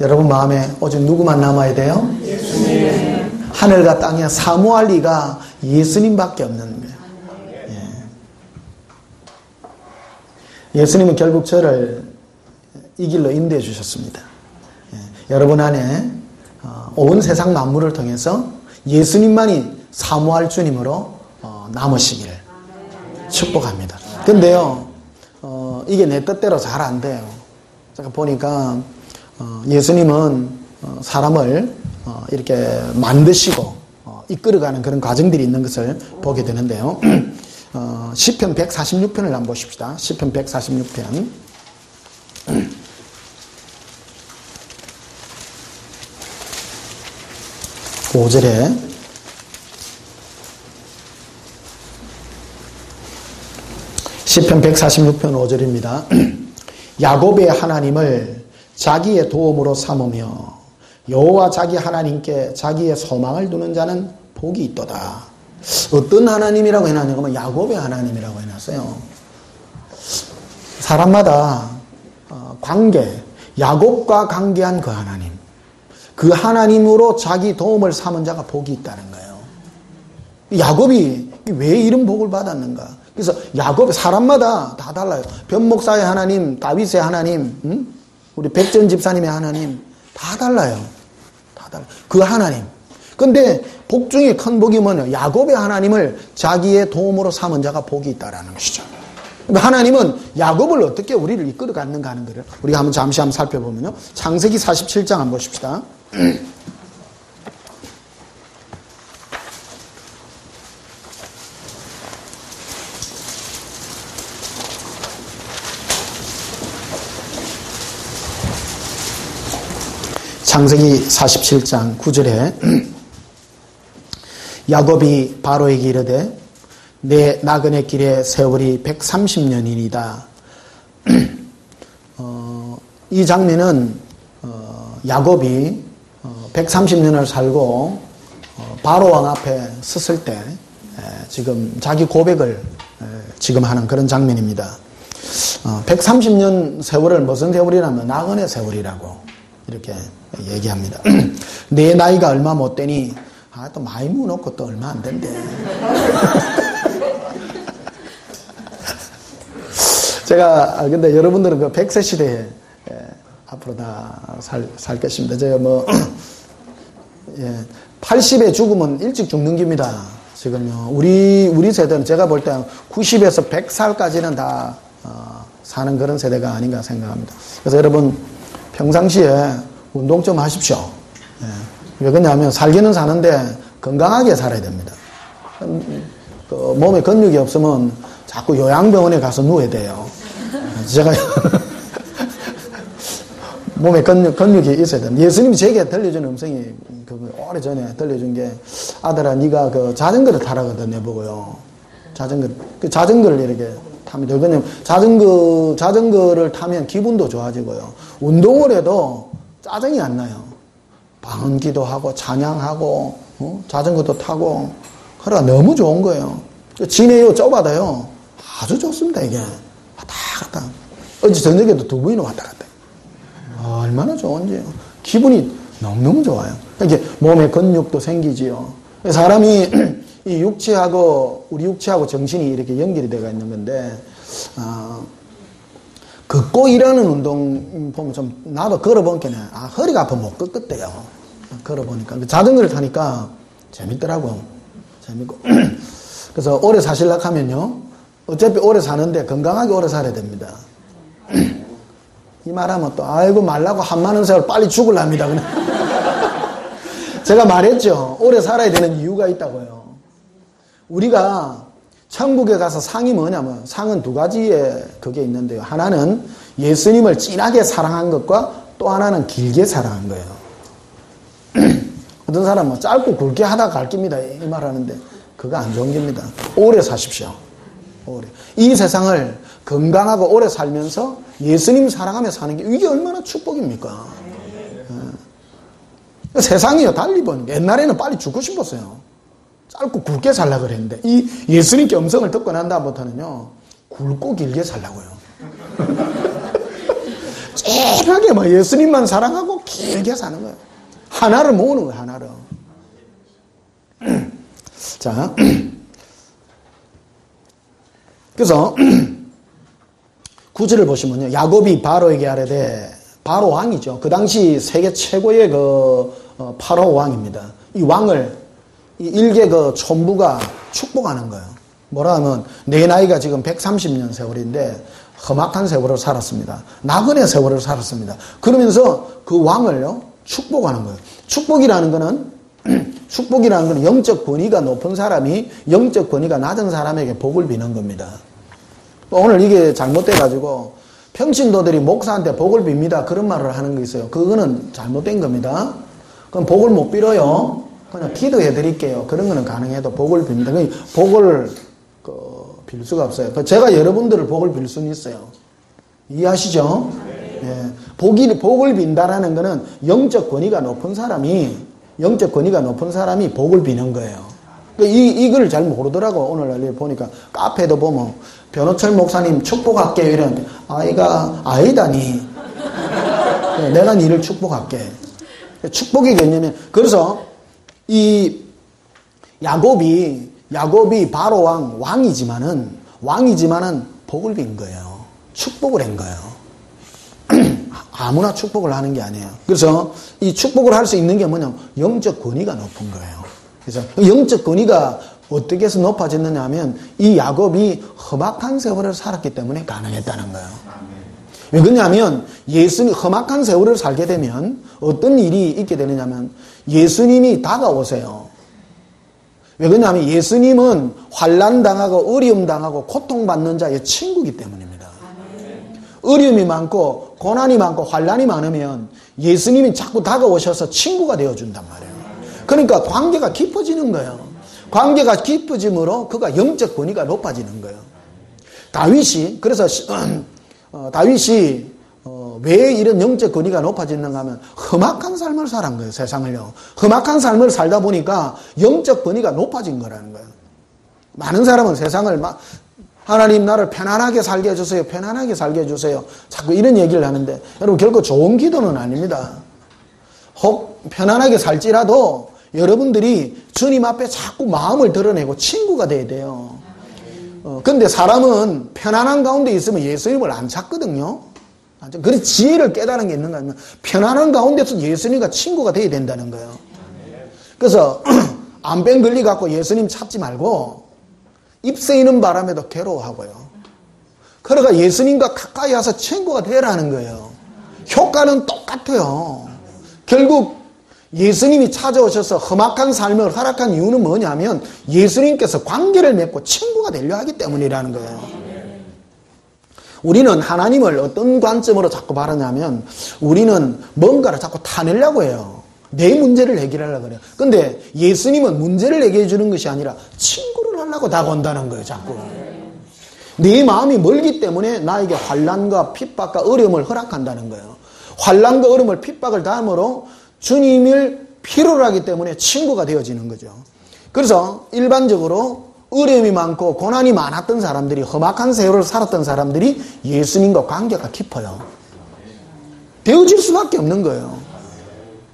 여러분 마음에 오직 누구만 남아야 돼요? 예수님. 하늘과 땅에 사모할 리가 예수님밖에 없는 거예요. 예수님은 결국 저를 이 길로 인도해 주셨습니다. 여러분 안에 온 세상 만물을 통해서 예수님만이 사모할 주님으로 남으시기를 축복합니다. 근데요, 이게 내 뜻대로 잘 안 돼요. 제가 보니까 예수님은 사람을 이렇게 만드시고 이끌어가는 그런 과정들이 있는 것을 보게 되는데요. 시편 146편을 한번 보십시다. 시편 146편 5절에 시편 146편 5절입니다. 야곱의 하나님을 자기의 도움으로 삼으며 여호와 자기 하나님께 자기의 소망을 두는 자는 복이 있도다. 어떤 하나님이라고 해놨냐면 야곱의 하나님이라고 해놨어요. 사람마다 관계, 야곱과 관계한 그 하나님, 그 하나님으로 자기 도움을 삼은 자가 복이 있다는 거예요. 야곱이 왜 이런 복을 받았는가? 그래서 야곱, 사람마다 다 달라요. 변목사의 하나님, 다윗의 하나님, 우리 백전 집사님의 하나님 다 달라요. 다 달라요. 그 하나님. 근데 복 중에 큰 복이 뭐냐? 야곱의 하나님을 자기의 도움으로 삼은 자가 복이 있다라는 것이죠. 하나님은 야곱을 어떻게 우리를 이끌어 갔는가 하는 거를 우리가 한번 잠시 한번 살펴보면요. 창세기 47장 한번 보십시다. 창세기 47장 9절에 야곱이 바로에게 이르되 내 나그네 길의 세월이 130년이니이다. 이 장면은 야곱이 130년을 살고 바로왕 앞에 섰을 때 지금 자기 고백을 지금 하는 그런 장면입니다. 130년 세월을 무슨 세월이라면 나그네 세월이라고 이렇게 얘기합니다. 내 나이가 얼마 못 되니 또 많이 묵어놓고 또 얼마 안 된대. 제가 근데 여러분들은 그 100세 시대에 앞으로 다 살 것입니다. 제가 80에 죽으면 일찍 죽는 겁니다. 지금요. 우리 세대는 제가 볼 때 90에서 100살까지는 다 사는 그런 세대가 아닌가 생각합니다. 그래서 여러분 평상시에 운동 좀 하십시오. 왜 그러냐면 살기는 사는데 건강하게 살아야 됩니다. 몸에 근육이 없으면 자꾸 요양병원에 가서 누워야 돼요. 제가 몸에 근육이 있어야 됩니다. 예수님이 제게 들려준 음성이 오래전에 들려준 게 아들아 네가 그 자전거를 타라거든 내보고요. 자전거를 이렇게 타면 되거든요. 자전거를 타면 기분도 좋아지고요. 운동을 해도 짜증이 안 나요. 방언기도 하고 찬양하고 자전거도 타고 그러니까 너무 좋은 거예요. 진해요 좁아도요 아주 좋습니다. 이게 왔다 갔다 어제 저녁에도 2번이나 왔다 갔다 얼마나 좋은지요. 기분이 너무너무 좋아요. 이게 몸에 근육도 생기지요. 사람이 이 우리 육체하고 정신이 이렇게 연결이 되어 있는 건데 걷고 일하는 운동 보면 좀 나도 걸어보니까 허리가 아파 못 걷겠대요. 걸어보니까 자전거를 타니까 재밌더라고. 재밌고 그래서 오래 사실락 하면요 어차피 오래 사는데 건강하게 오래 살아야 됩니다. 이 말하면 또 아이고 말라고 한 많은 세월 빨리 죽을랍니다. 제가 말했죠. 오래 살아야 되는 이유가 있다고요. 우리가 천국에 가서 상이 뭐냐면 상은 2가지의 그게 있는데요. 하나는 예수님을 진하게 사랑한 것과 또 하나는 길게 사랑한 거예요. 어떤 사람은 짧고 굵게 하다 갈 겁니다. 이 말하는데 그거 안 좋은 겁니다. 오래 사십시오. 오래. 이 세상을 건강하고 오래 살면서 예수님 사랑하며 사는 게 이게 얼마나 축복입니까? 세상이요 달리 보니까 옛날에는 빨리 죽고 싶었어요. 짧고 굵게 살려고 그랬는데 이 예수님께 음성을 듣고 난 다음부터는요 굵고 길게 살려고요. 쨍하게 막 예수님만 사랑하고 길게 사는 거예요. 하나를 모으는 거예요. 하나를. 자 그래서 9절을 보시면요 야곱이 바로에게 아뢰되 바로 왕이죠. 그 당시 세계 최고의 파로 왕입니다. 이 왕을 일개 촌부가 축복하는 거예요. 뭐라 하면 내 나이가 지금 130년 세월인데 험악한 세월을 살았습니다. 나그네 세월을 살았습니다. 그러면서 그 왕을요 축복하는 거예요. 축복이라는 거는 영적 권위가 높은 사람이 영적 권위가 낮은 사람에게 복을 비는 겁니다. 오늘 이게 잘못돼가지고 평신도들이 목사한테 복을 빕니다. 그런 말을 하는 게 있어요. 그거는 잘못된 겁니다. 그럼 복을 못 빌어요. 그냥 기도해 드릴게요. 그런 거는 가능해도 복을 빕니다. 복을 빌 수가 없어요. 제가 여러분들을 복을 빌 수는 있어요. 이해하시죠? 예. 복을 빈다라는 거는 영적 권위가 높은 사람이 복을 비는 거예요. 이걸 잘 모르더라고. 오늘 보니까 카페도 보면 변호철 목사님 축복할게요 이러는데 아이다니 내가 니를 축복할게. 축복이 뭐냐면 그래서 이 야곱이 바로 왕이지만은 복을 빈 거예요. 축복을 한 거예요. 아무나 축복을 하는 게 아니에요. 그래서 이 축복을 할 수 있는 게 뭐냐면 영적 권위가 높은 거예요. 그래서 영적 권위가 어떻게 해서 높아졌느냐 하면 이 야곱이 험악한 세월을 살았기 때문에 가능했다는 거예요. 왜 그러냐면 예수님 험악한 세월을 살게 되면 어떤 일이 있게 되느냐면 예수님이 다가오세요. 왜 그러냐면 예수님은 환난 당하고 어려움 당하고 고통받는 자의 친구이기 때문입니다. 어려움이 많고 고난이 많고 환난이 많으면 예수님이 자꾸 다가오셔서 친구가 되어준단 말이에요. 그러니까 관계가 깊어지는 거예요. 관계가 깊어짐으로 그가 영적 권위가 높아지는 거예요. 다윗이 그래서 다윗이 왜 이런 영적 권위가 높아지는가 하면 험악한 삶을 살은 거예요. 세상을요. 험악한 삶을 살다 보니까 영적 권위가 높아진 거라는 거예요. 많은 사람은 세상을 막 하나님 나를 편안하게 살게 해주세요. 편안하게 살게 해주세요. 자꾸 이런 얘기를 하는데 여러분 결코 좋은 기도는 아닙니다. 혹 편안하게 살지라도 여러분들이 주님 앞에 자꾸 마음을 드러내고 친구가 돼야 돼요. 근데 사람은 편안한 가운데 있으면 예수님을 안 찾거든요. 그래서 지혜를 깨달은 게 있는가 하면 편안한 가운데서 예수님과 친구가 돼야 된다는 거예요. 그래서 안병 걸려갖고 예수님 찾지 말고 입새이는 바람에도 괴로워하고요. 그러니까 예수님과 가까이 와서 친구가 되라는 거예요. 효과는 똑같아요. 결국 예수님이 찾아오셔서 험악한 삶을 허락한 이유는 뭐냐면 예수님께서 관계를 맺고 친구가 되려 하기 때문이라는 거예요. 우리는 하나님을 어떤 관점으로 자꾸 바라냐면 우리는 뭔가를 자꾸 타내려고 해요. 내 문제를 해결하려고 그래요. 근데 예수님은 문제를 해결해 주는 것이 아니라 친구를 하려고 다가온다는 거예요. 자꾸. 내 마음이 멀기 때문에 나에게 환난과 핍박과 어려움을 허락한다는 거예요. 환난과 어려움을 핍박을 당함으로 주님을 필요로 하기 때문에 친구가 되어지는 거죠. 그래서 일반적으로 어려움이 많고 고난이 많았던 사람들이 험악한 세월을 살았던 사람들이 예수님과 관계가 깊어요. 되어질 수밖에 없는 거예요.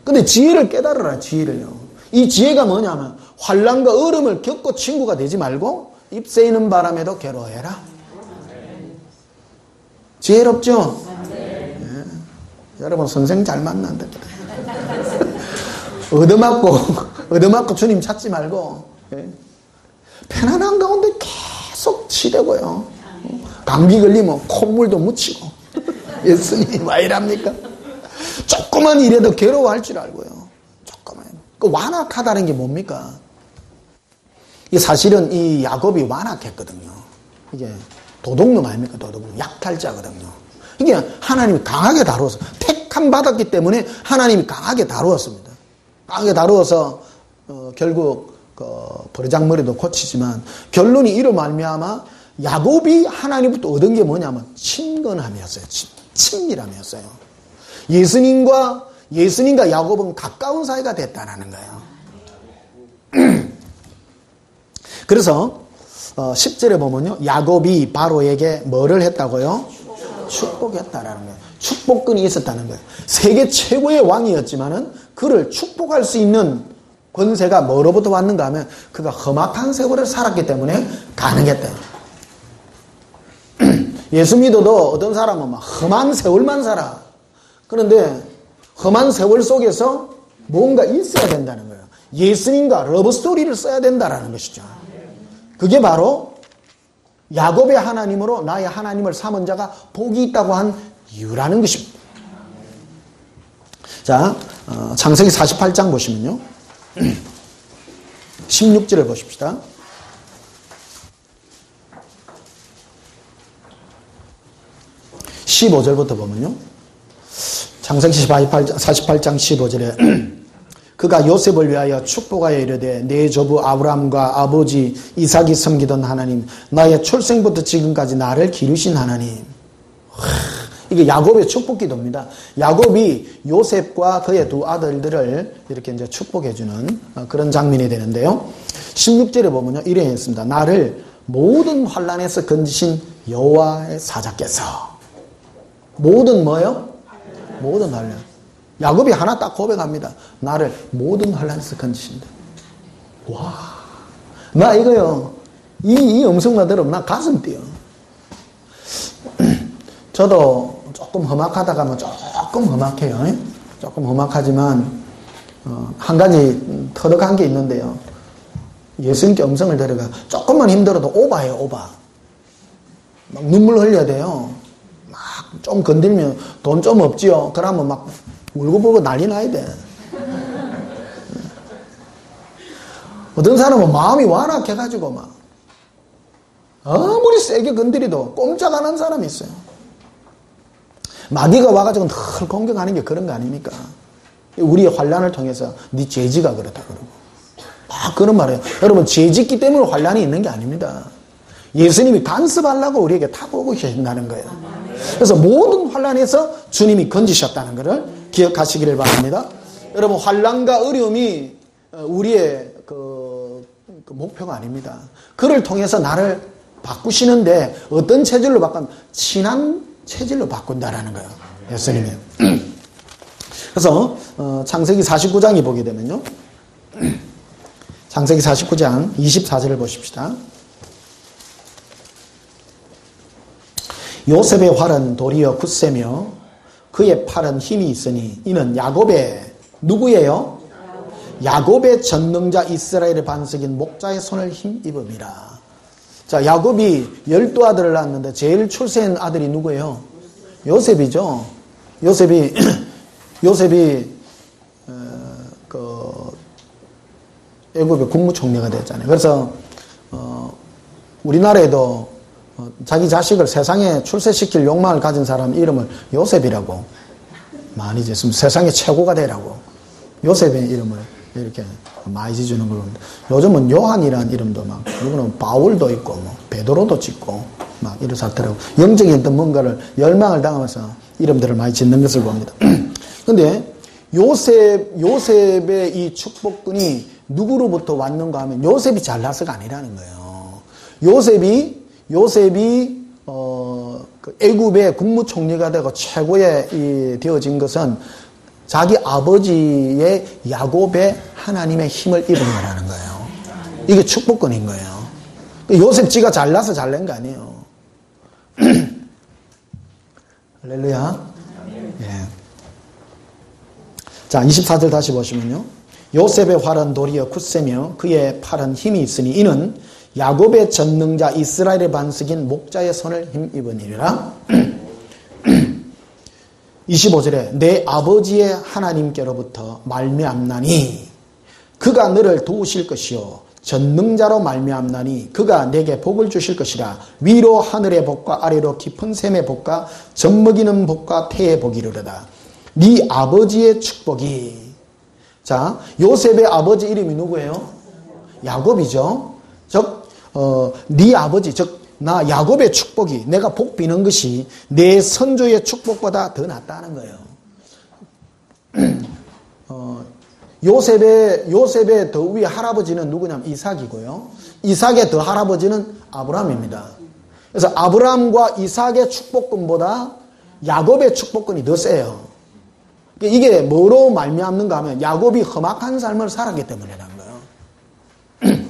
근데 지혜를 깨달으라 지혜를요. 이 지혜가 뭐냐면 환난과 어려움을 겪고 친구가 되지 말고 입새이는 바람에도 괴로워해라. 지혜롭죠? 네. 여러분 선생 잘 만난다. 얻어맞고 주님 찾지 말고 편안한 가운데 계속 치대고요. 감기 걸리면 콧물도 묻히고 예수님 왜 이랍니까? 조그만 일에도 괴로워할 줄 알고요. 조그만. 그 완악하다는 게 뭡니까? 이 사실은 이 야곱이 완악했거든요. 이게 도둑놈 아닙니까? 도둑놈. 약탈자거든요. 이게 하나님이 강하게 다루어서 택함 받았기 때문에 하나님이 강하게 다루었습니다. 강하게 다루어서 결국 버르장머리도 고치지만 결론이 이로 말미암아 야곱이 하나님부터 얻은 게 뭐냐면 친근함이었어요. 친밀함이었어요. 예수님과 야곱은 가까운 사이가 됐다는 거예요. 그래서 10절에 보면요. 야곱이 바로에게 뭐를 했다고요? 축복했다라는 거예요. 축복권이 있었다는 거예요. 세계 최고의 왕이었지만은 그를 축복할 수 있는 권세가 뭐로부터 왔는가 하면 그가 험악한 세월을 살았기 때문에 가능했대요. 예수 믿어도 어떤 사람은 막 험한 세월만 살아. 그런데 험한 세월 속에서 뭔가 있어야 된다는 거예요. 예수님과 러브스토리를 써야 된다는 것이죠. 그게 바로 야곱의 하나님으로 나의 하나님을 삼은 자가 복이 있다고 한 이유라는 것입니다. 자, 창세기 48장 보시면요. 16절을 보십시다. (15절부터) 보면요. 창세기 48장 15절에 그가 요셉을 위하여 축복하여 이르되 내 조부 아브라함과 아버지 이삭이 섬기던 하나님 나의 출생부터 지금까지 나를 기르신 하나님. 이게 야곱의 축복 기도입니다. 야곱이 요셉과 그의 두 아들들을 이렇게 이제 축복해주는 그런 장면이 되는데요. 16절에 보면요. 이래 했습니다. 나를 모든 환난에서 건지신 여호와의 사자께서. 모든 뭐요? 모든 환난. 야곱이 하나 딱 고백합니다. 나를 모든 환난에서 건지신다. 와, 나 이거요. 이 음성만 들으면 나 가슴 뛰어. 저도 조금 험악하다가 뭐 조금 험악해요. 조금 험악하지만 한 가지 터득한 게 있는데요. 예수님께 음성을 들어가 조금만 힘들어도 오바해요, 오바. 막 눈물 흘려야 돼요. 막 좀 건들면 돈 좀 없지요. 그러면 막 울고불고 난리 나야 돼. 어떤 사람은 마음이 완악해가지고 막 아무리 세게 건드려도 꼼짝 안 하는 사람이 있어요. 마귀가 와가지고 늘 공격하는 게 그런 거 아닙니까? 우리의 환난을 통해서 네 죄지가 그렇다 그러고 막 그런 말이에요. 여러분 죄짓기 때문에 환난이 있는 게 아닙니다. 예수님이 간섭하려고 우리에게 타보고 계신다는 거예요. 그래서 모든 환난에서 주님이 건지셨다는 것을 기억하시기를 바랍니다. 여러분 환난과 어려움이 우리의 그 목표가 아닙니다. 그를 통해서 나를 바꾸시는데 어떤 체질로 바꾼? 친한 체질로 바꾼다라는 거예요. 예수님이. 그래서 창세기 49장에 보게 되면요. 창세기 49장 24절을 보십시다. 요셉의 활은 도리어 굳세며 그의 팔은 힘이 있으니 이는 야곱의 누구예요? 야곱의 전능자 이스라엘의 반석인 목자의 손을 힘입음이라. 자, 야곱이 12아들을 낳았는데 제일 출세한 아들이 누구예요? 요셉이죠. 요셉이 애굽의 국무총리가 됐잖아요. 그래서 우리나라에도 자기 자식을 세상에 출세시킬 욕망을 가진 사람 이름을 요셉이라고 많이 짓습니다. 세상의 최고가 되라고 요셉의 이름을 이렇게 많이 지주는 걸 봅니다. 요즘은 요한이라는 이름도 막, 누구는 바울도 있고, 뭐, 베드로도 짓고, 막 이렇다더라고. 영적인 어떤 뭔가를 열망을 당하면서 이름들을 많이 짓는 것을 봅니다. 근데 요셉의 이 축복군이 누구로부터 왔는가 하면 요셉이 잘나서가 아니라는 거예요. 요셉이 그 애굽의 국무총리가 되고 최고의 되어진 것은 자기 아버지의 야곱의 하나님의 힘을 입은 거라는 거예요. 이게 축복권인 거예요. 요셉 지가 잘나서 잘난 거 아니에요. 할렐루야. 예. 자, 24절 다시 보시면요. 요셉의 활은 도리어 굳세며 그의 팔은 힘이 있으니 이는 야곱의 전능자 이스라엘의 반석인 목자의 손을 힘입으니라. 25절에 내 아버지의 하나님께로부터 말미암나니 그가 너를 도우실 것이요 전능자로 말미암나니 그가 내게 복을 주실 것이라. 위로 하늘의 복과 아래로 깊은 샘의 복과 젖먹이는 복과 태의 복이 이르르다. 네 아버지의 축복이. 자, 요셉의 아버지 이름이 누구예요? 야곱이죠. 즉 네 아버지, 즉 나 야곱의 축복이, 내가 복 비는 것이 내 선조의 축복보다 더 낫다는 거예요. 요셉의 더 위의 할아버지는 누구냐면 이삭이고요. 이삭의 더 할아버지는 아브라함입니다. 그래서 아브라함과 이삭의 축복권보다 야곱의 축복권이 더 세요. 이게 뭐로 말미암는가 하면 야곱이 험악한 삶을 살았기 때문이라는 거예요.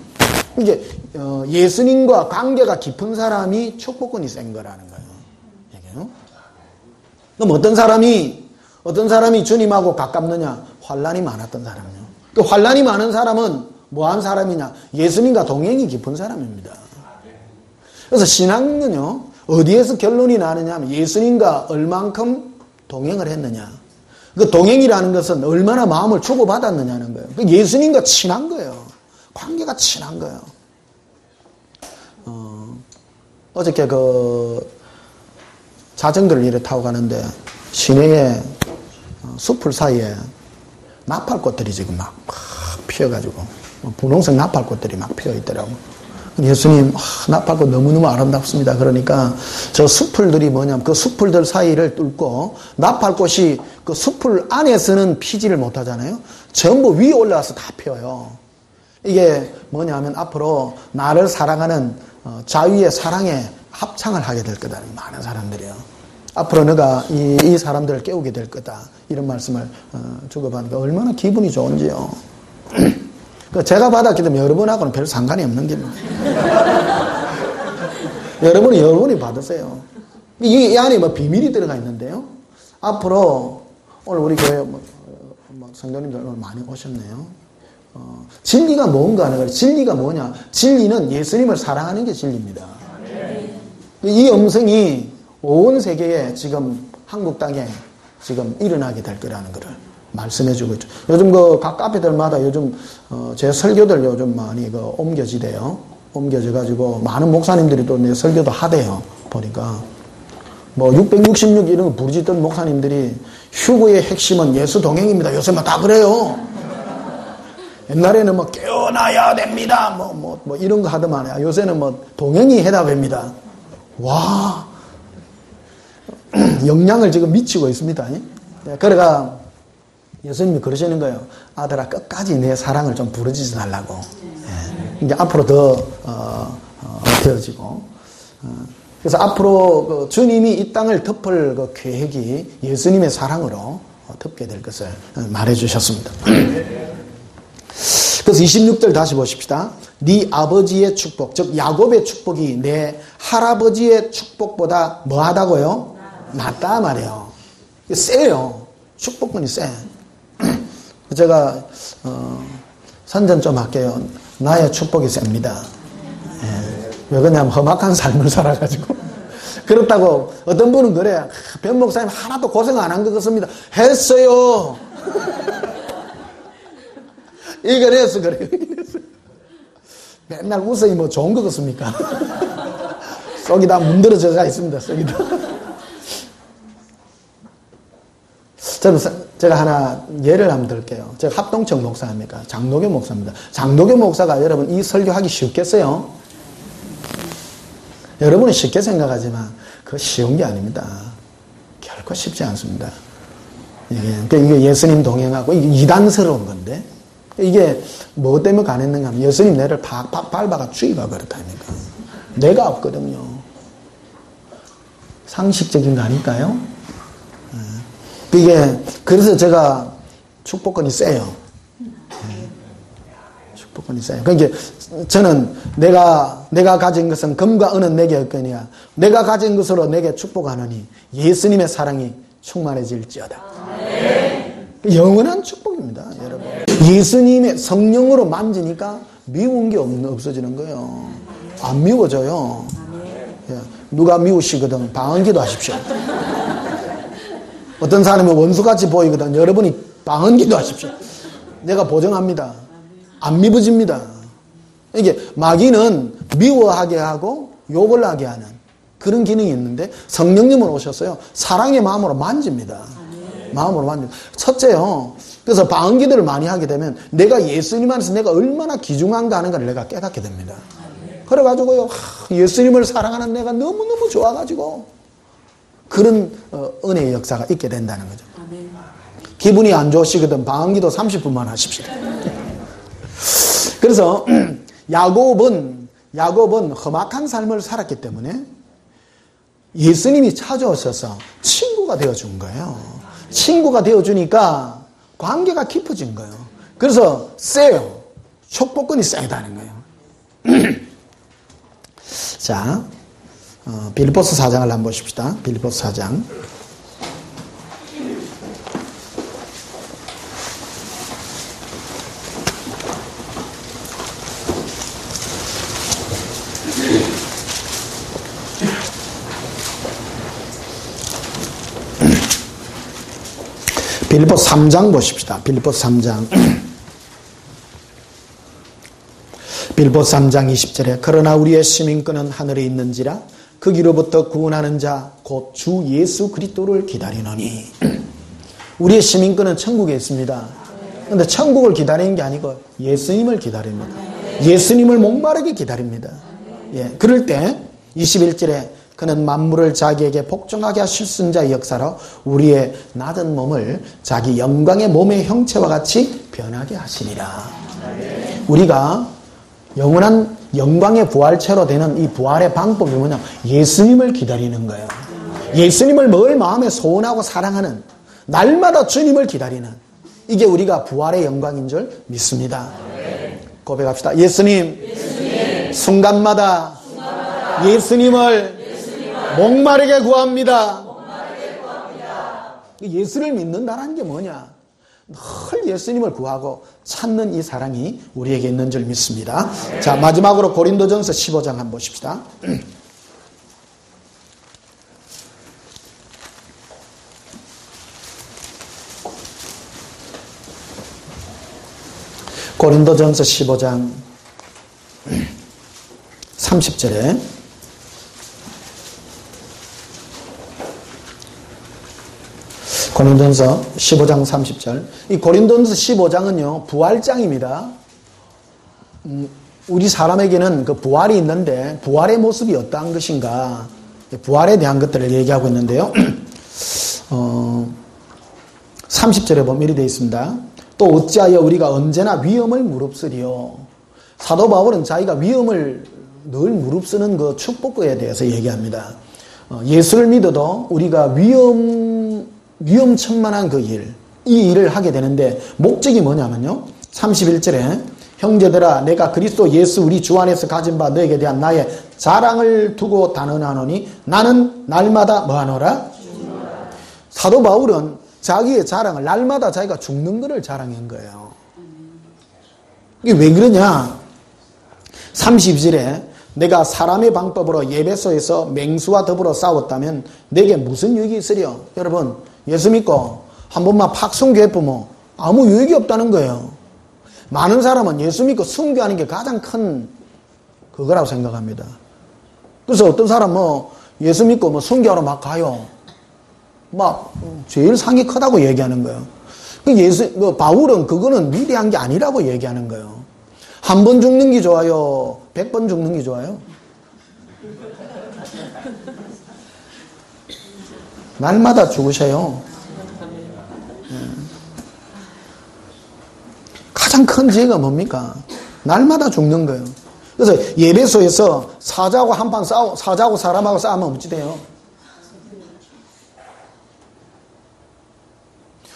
이게 예수님과 관계가 깊은 사람이 축복권이 센 거라는 거예요. 그럼 어떤 사람이 주님하고 가깝느냐? 환난이 많았던 사람이요. 그 환난이 많은 사람은 뭐한 사람이냐? 예수님과 동행이 깊은 사람입니다. 그래서 신앙은요, 어디에서 결론이 나느냐 하면 예수님과 얼만큼 동행을 했느냐. 그 동행이라는 것은 얼마나 마음을 주고받았느냐는 거예요. 그 예수님과 친한 거예요. 관계가 친한 거예요. 어저께 자전거를 이렇게 타고 가는데 시내에 숲풀 사이에 나팔꽃들이 지금 막 피어가지고 분홍색 나팔꽃들이 막 피어 있더라고. 예수님, 나팔꽃 너무너무 아름답습니다. 그러니까 저 숲풀들이 뭐냐면 그 숲풀들 사이를 뚫고 나팔꽃이 그 숲풀 안에서는 피지를 못하잖아요. 전부 위에 올라와서 다 피어요. 이게 뭐냐면 앞으로 나를 사랑하는 자유의 사랑에 합창을 하게 될 거다. 많은 사람들이요. 앞으로 너가 이 사람들을 깨우게 될 거다. 이런 말씀을 주고받으니까 얼마나 기분이 좋은지요. 제가 받았기 때문에 여러분하고는 별 상관이 없는 겁니다. 여러분이 받으세요. 이 안에 뭐 비밀이 들어가 있는데요. 앞으로 오늘 우리 교회 성도님들 오늘 많이 오셨네요. 진리가 뭔가 하는 거예요. 진리가 뭐냐? 진리는 예수님을 사랑하는 게 진리입니다. 이 음성이 온 세계에 지금 한국 땅에 지금 일어나게 될 거라는 것을 말씀해주고 있죠. 요즘 각 카페들마다 요즘 제 설교들 요즘 많이 옮겨지대요. 옮겨져가지고 많은 목사님들이 또 내 설교도 하대요. 보니까 뭐 666 이런 거 부르짖던 목사님들이 휴거의 핵심은 예수 동행입니다. 요새 뭐 다 그래요. 옛날에는 뭐 깨어나야 됩니다. 뭐 이런 거 하더만 요새는 뭐 동행이 해답입니다. 와, 영향을 지금 미치고 있습니다. 그러니까 예수님이 그러시는 거예요. 아들아, 끝까지 내 사랑을 좀 부르짖어 달라고. 이제 앞으로 더 되어지고. 그래서 앞으로 주님이 이 땅을 덮을 계획이 예수님의 사랑으로 덮게 될 것을 말해 주셨습니다. 그래서 26절 다시 보십시다. 네 아버지의 축복, 즉 야곱의 축복이 내 할아버지의 축복보다 뭐하다고요? 낫다 말이에요. 세요. 축복권이 세. 제가 선전 좀 할게요. 나의 축복이 셉니다. 왜 그러냐면 험악한 삶을 살아가지고 그렇다고 어떤 분은 그래. 변 목사님 하나도 고생 안 한 것 같습니다. 했어요. 이걸 해서 그래요. 맨날 웃어이 뭐 좋은 것 같습니까? 쏙이 다 문드러져가 있습니다. 쏙이 다. 제가 하나 예를 한번 들게요. 제가 합동청 목사입니까? 장로교 목사입니다. 장로교 목사가 여러분 이 설교하기 쉽겠어요? 여러분은 쉽게 생각하지만 그거 쉬운 게 아닙니다. 결코 쉽지 않습니다. 이게 예수님 동행하고 이게 이단스러운 건데 이게 뭐 때문에 가능한가 하면 예수님 내를 팍팍 밟아가 죽이가 그렇다니까. 내가 없거든요. 상식적인 거 아닐까요? 이게 그래서 제가 축복권이 세요. 축복권이 세요. 그러니까 저는 내가 가진 것은 금과 은은 내게 없거니와 내가 가진 것으로 내게 축복하노니 예수님의 사랑이 충만해질지어다. 영원한 축복입니다, 여러분. 예수님의 성령으로 만지니까 미운 게 없어지는 거예요. 안 미워져요. 누가 미우시거든 방언기도 하십시오. 어떤 사람이 원수같이 보이거든 여러분이 방언기도 하십시오. 내가 보증합니다. 안 미워집니다. 이게 마귀는 미워하게 하고 욕을 하게 하는 그런 기능이 있는데 성령님은 오셨어요. 사랑의 마음으로 만집니다. 마음으로 만집니다. 첫째요. 그래서 방언기도를 많이 하게 되면 내가 예수님 안에서 내가 얼마나 귀중한가 하는 걸 내가 깨닫게 됩니다. 그래가지고요. 예수님을 사랑하는 내가 너무너무 좋아가지고 그런 은혜의 역사가 있게 된다는 거죠. 기분이 안 좋으시거든 방언기도 30분만 하십시오. 그래서 야곱은 험악한 삶을 살았기 때문에 예수님이 찾아오셔서 친구가 되어준 거예요. 친구가 되어주니까 관계가 깊어진 거예요. 그래서 세요. 축복권이 세다는 거예요. 자, 빌립보서 4장을 한번 보십시다. 빌립보서 4장. 빌립보서 3장 보십시다. 빌립보서 3장. 빌립보서 3장 20절에 그러나 우리의 시민권은 하늘에 있는지라 거기로부터 구원하는 자 곧 주 예수 그리스도를 기다리노니. 우리의 시민권은 천국에 있습니다. 그런데 천국을 기다리는 게 아니고 예수님을 기다립니다. 예수님을 목마르게 기다립니다. 예, 그럴 때 21절에 그는 만물을 자기에게 복종하게 하실 자의 역사로 우리의 낮은 몸을 자기 영광의 몸의 형체와 같이 변하게 하시리라. 우리가 영원한 영광의 부활체로 되는 이 부활의 방법이 뭐냐? 예수님을 기다리는 거예요. 예수님을 늘 마음에 소원하고 사랑하는, 날마다 주님을 기다리는, 이게 우리가 부활의 영광인 줄 믿습니다. 고백합시다. 예수님. 순간마다 예수님을 목마르게 구합니다. 예수를 믿는다는 게 뭐냐? 늘 예수님을 구하고 찾는 이 사랑이 우리에게 있는 줄 믿습니다. 자, 마지막으로 고린도전서 15장 한번 보십시다. 고린도전서 15장 30절에 고린도전서 15장 30절. 이 고린도전서 15장은요, 부활장입니다. 우리 사람에게는 그 부활이 있는데 부활의 모습이 어떠한 것인가, 부활에 대한 것들을 얘기하고 있는데요. 30절에 보면 이렇게 되어 있습니다. 또 어찌하여 우리가 언제나 위험을 무릅쓰리요. 사도 바울은 자기가 위험을 늘 무릅쓰는 그 축복에 대해서 얘기합니다. 예수를 믿어도 우리가 위험천만한 그 일, 이 일을 하게 되는데 목적이 뭐냐면요, 31절에 형제들아 내가 그리스도 예수 우리 주 안에서 가진 바 너에게 대한 나의 자랑을 두고 단언하노니 나는 날마다 뭐하노라? 사도 바울은 자기의 자랑을, 날마다 자기가 죽는 것을 자랑한 거예요. 이게 왜 그러냐? 32절에 내가 사람의 방법으로 예배소에서 맹수와 더불어 싸웠다면 내게 무슨 유익이 있으려? 여러분, 예수 믿고 한 번만 팍 순교해보면 아무 유익이 없다는 거예요. 많은 사람은 예수 믿고 순교하는 게 가장 큰 그거라고 생각합니다. 그래서 어떤 사람은 예수 믿고 순교하러 막 가요. 막 제일 상이 크다고 얘기하는 거예요. 바울은 그거는 위대한 게 아니라고 얘기하는 거예요. 한 번 죽는 게 좋아요? 100번 죽는 게 좋아요? 날마다 죽으셔요. 가장 큰 죄가 뭡니까? 날마다 죽는 거예요. 그래서 예배소에서 사자하고 한판 사자하고 사람하고 싸우면 어찌 돼요?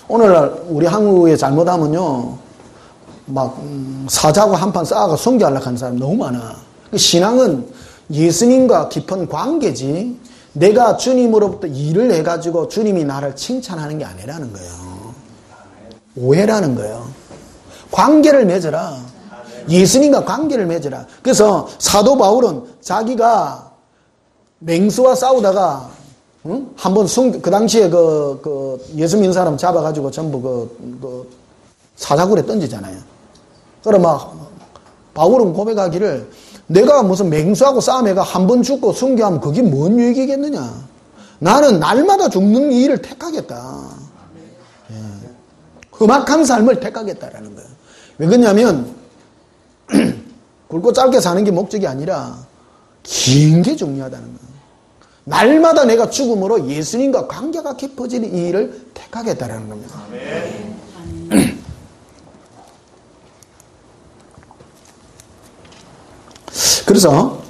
오늘날 우리 한국에 잘못하면요, 막 사자하고 한판 싸워가 순교하려고 하는 사람 너무 많아. 신앙은 예수님과 깊은 관계지, 내가 주님으로부터 일을 해가지고 주님이 나를 칭찬하는 게 아니라는 거예요. 오해라는 거예요. 관계를 맺어라. 예수님과 관계를 맺어라. 그래서 사도 바울은 자기가 맹수와 싸우다가 한번 그 당시에 예수 믿는 사람 잡아가지고 전부 사자굴에 던지잖아요. 그럼 바울은 고백하기를, 내가 무슨 맹수하고 싸움해가 한 번 죽고 순교하면 그게 뭔 유익이겠느냐. 나는 날마다 죽는 이 일을 택하겠다. 예. 험악한 삶을 택하겠다라는 거예요. 왜 그러냐면 굵고 짧게 사는 게 목적이 아니라 긴 게 중요하다는 거예요. 날마다 내가 죽음으로 예수님과 관계가 깊어지는 이 일을 택하겠다라는 겁니다. 그래서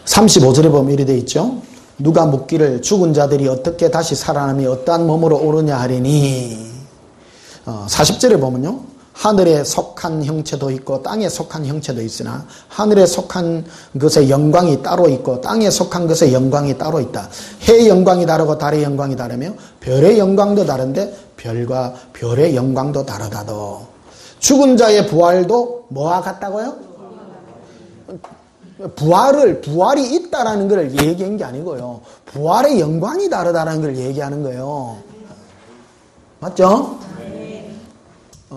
35절에 보면 이렇게 되어 있죠. 누가 묻기를 죽은 자들이 어떻게 다시 살아나며 어떠한 몸으로 오르냐 하리니, 40절에 보면요, 하늘에 속한 형체도 있고 땅에 속한 형체도 있으나 하늘에 속한 것의 영광이 따로 있고 땅에 속한 것의 영광이 따로 있다. 해의 영광이 다르고 달의 영광이 다르며 별의 영광도 다른데 별과 별의 영광도 다르다도. 죽은 자의 부활도 뭐와 같다고요? 부활이 있다라는 걸 얘기한 게 아니고요, 부활의 영광이 다르다라는 걸 얘기하는 거예요. 맞죠?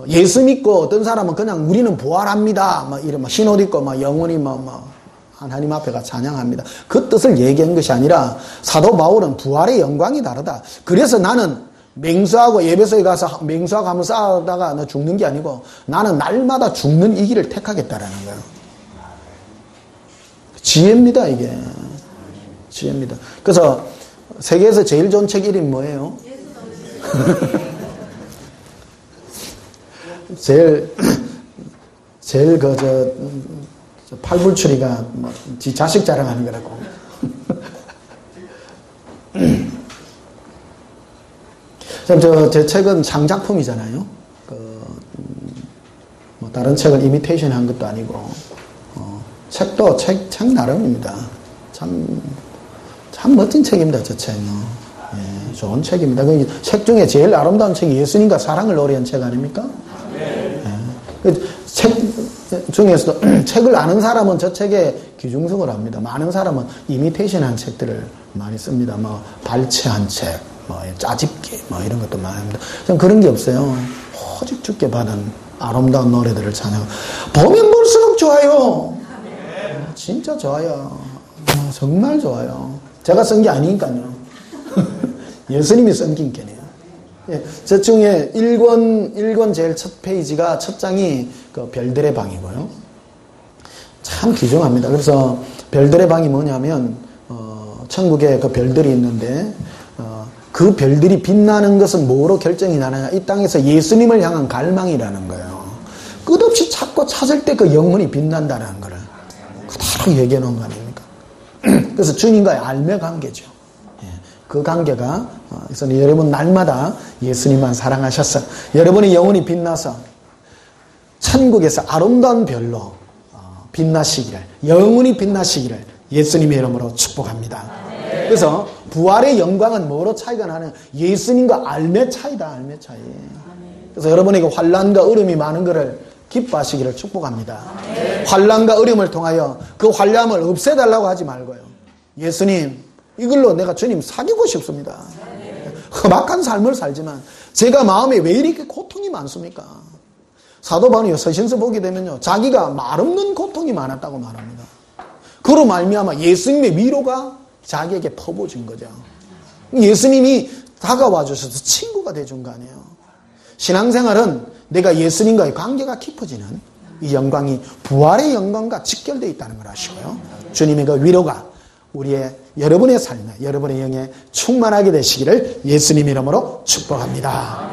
예수 믿고 어떤 사람은 그냥 우리는 부활합니다, 이런 흰옷 입고 영원히 하나님 앞에가 찬양합니다, 그 뜻을 얘기한 것이 아니라, 사도 바울은 부활의 영광이 다르다. 그래서 나는 맹수하고 예배소에 가서 맹수하고 한번 싸우다가 너 죽는 게 아니고 나는 날마다 죽는 이 길을 택하겠다라는 거예요. 지혜입니다, 이게. 지혜입니다. 그래서 세계에서 제일 좋은 책 이름이 뭐예요? 제일 팔불출이가 지 자식 자랑하는 거라고. 제 책은 창작품이잖아요. 다른 책을 이미테이션 한 것도 아니고, 책도 책 나름입니다. 참 멋진 책입니다, 저 책은. 예. 좋은 책입니다. 그 책 중에 제일 아름다운 책이 예수님과 사랑을 노래한 책 아닙니까? 네. 책 중에서도 책을 아는 사람은 저 책에 귀중성을 합니다. 많은 사람은 이미테이션한 책들을 많이 씁니다. 뭐 발췌한 책, 뭐 짜집기, 뭐 이런 것도 많이 합니다. 저는 그런 게 없어요. 오직 주께 받은 아름다운 노래들을 찬양. 보면 볼수록 좋아요. 진짜 좋아요. 정말 좋아요. 제가 쓴 게 아니니까요. 예수님이 쓴 긴게네요. 예, 저 중에 1권 제일 첫 페이지가 첫 장이 그 별들의 방이고요. 참 귀중합니다. 그래서 별들의 방이 뭐냐면 천국에 그 별들이 있는데 그 별들이 빛나는 것은 뭐로 결정이 나느냐? 이 땅에서 예수님을 향한 갈망이라는 거예요. 끝없이 찾고 찾을 때 그 영혼이 빛난다는 거를 그대로 얘기해 놓은 거 아닙니까? 그래서 주님과의 알매 관계죠. 그 관계가 그래서 여러분 날마다 예수님만 사랑하셔서 여러분의 영혼이 빛나서 천국에서 아름다운 별로 빛나시기를, 영혼이 빛나시기를 예수님의 이름으로 축복합니다. 그래서 부활의 영광은 뭐로 차이가 나는? 예수님과 알매 차이다. 알매 차이. 그래서 여러분에게 환난과 어려움이 많은 것을 기뻐하시기를 축복합니다. 환난과 어려움을 통하여 그 환난을 없애달라고 하지 말고요. 예수님, 이걸로 내가 주님 사귀고 싶습니다. 험악한 삶을 살지만 제가 마음에 왜 이렇게 고통이 많습니까? 사도 바울이 서신서 보게 되면요, 자기가 말없는 고통이 많았다고 말합니다. 그로 말미암아 예수님의 위로가 자기에게 퍼부어진 거죠. 예수님이 다가와 주셔서 친구가 돼준 거 아니에요. 신앙생활은 내가 예수님과의 관계가 깊어지는 이 영광이 부활의 영광과 직결되어 있다는 걸 아시고요. 주님의 그 위로가 우리의 여러분의 삶에, 여러분의 영에 충만하게 되시기를 예수님 이름으로 축복합니다.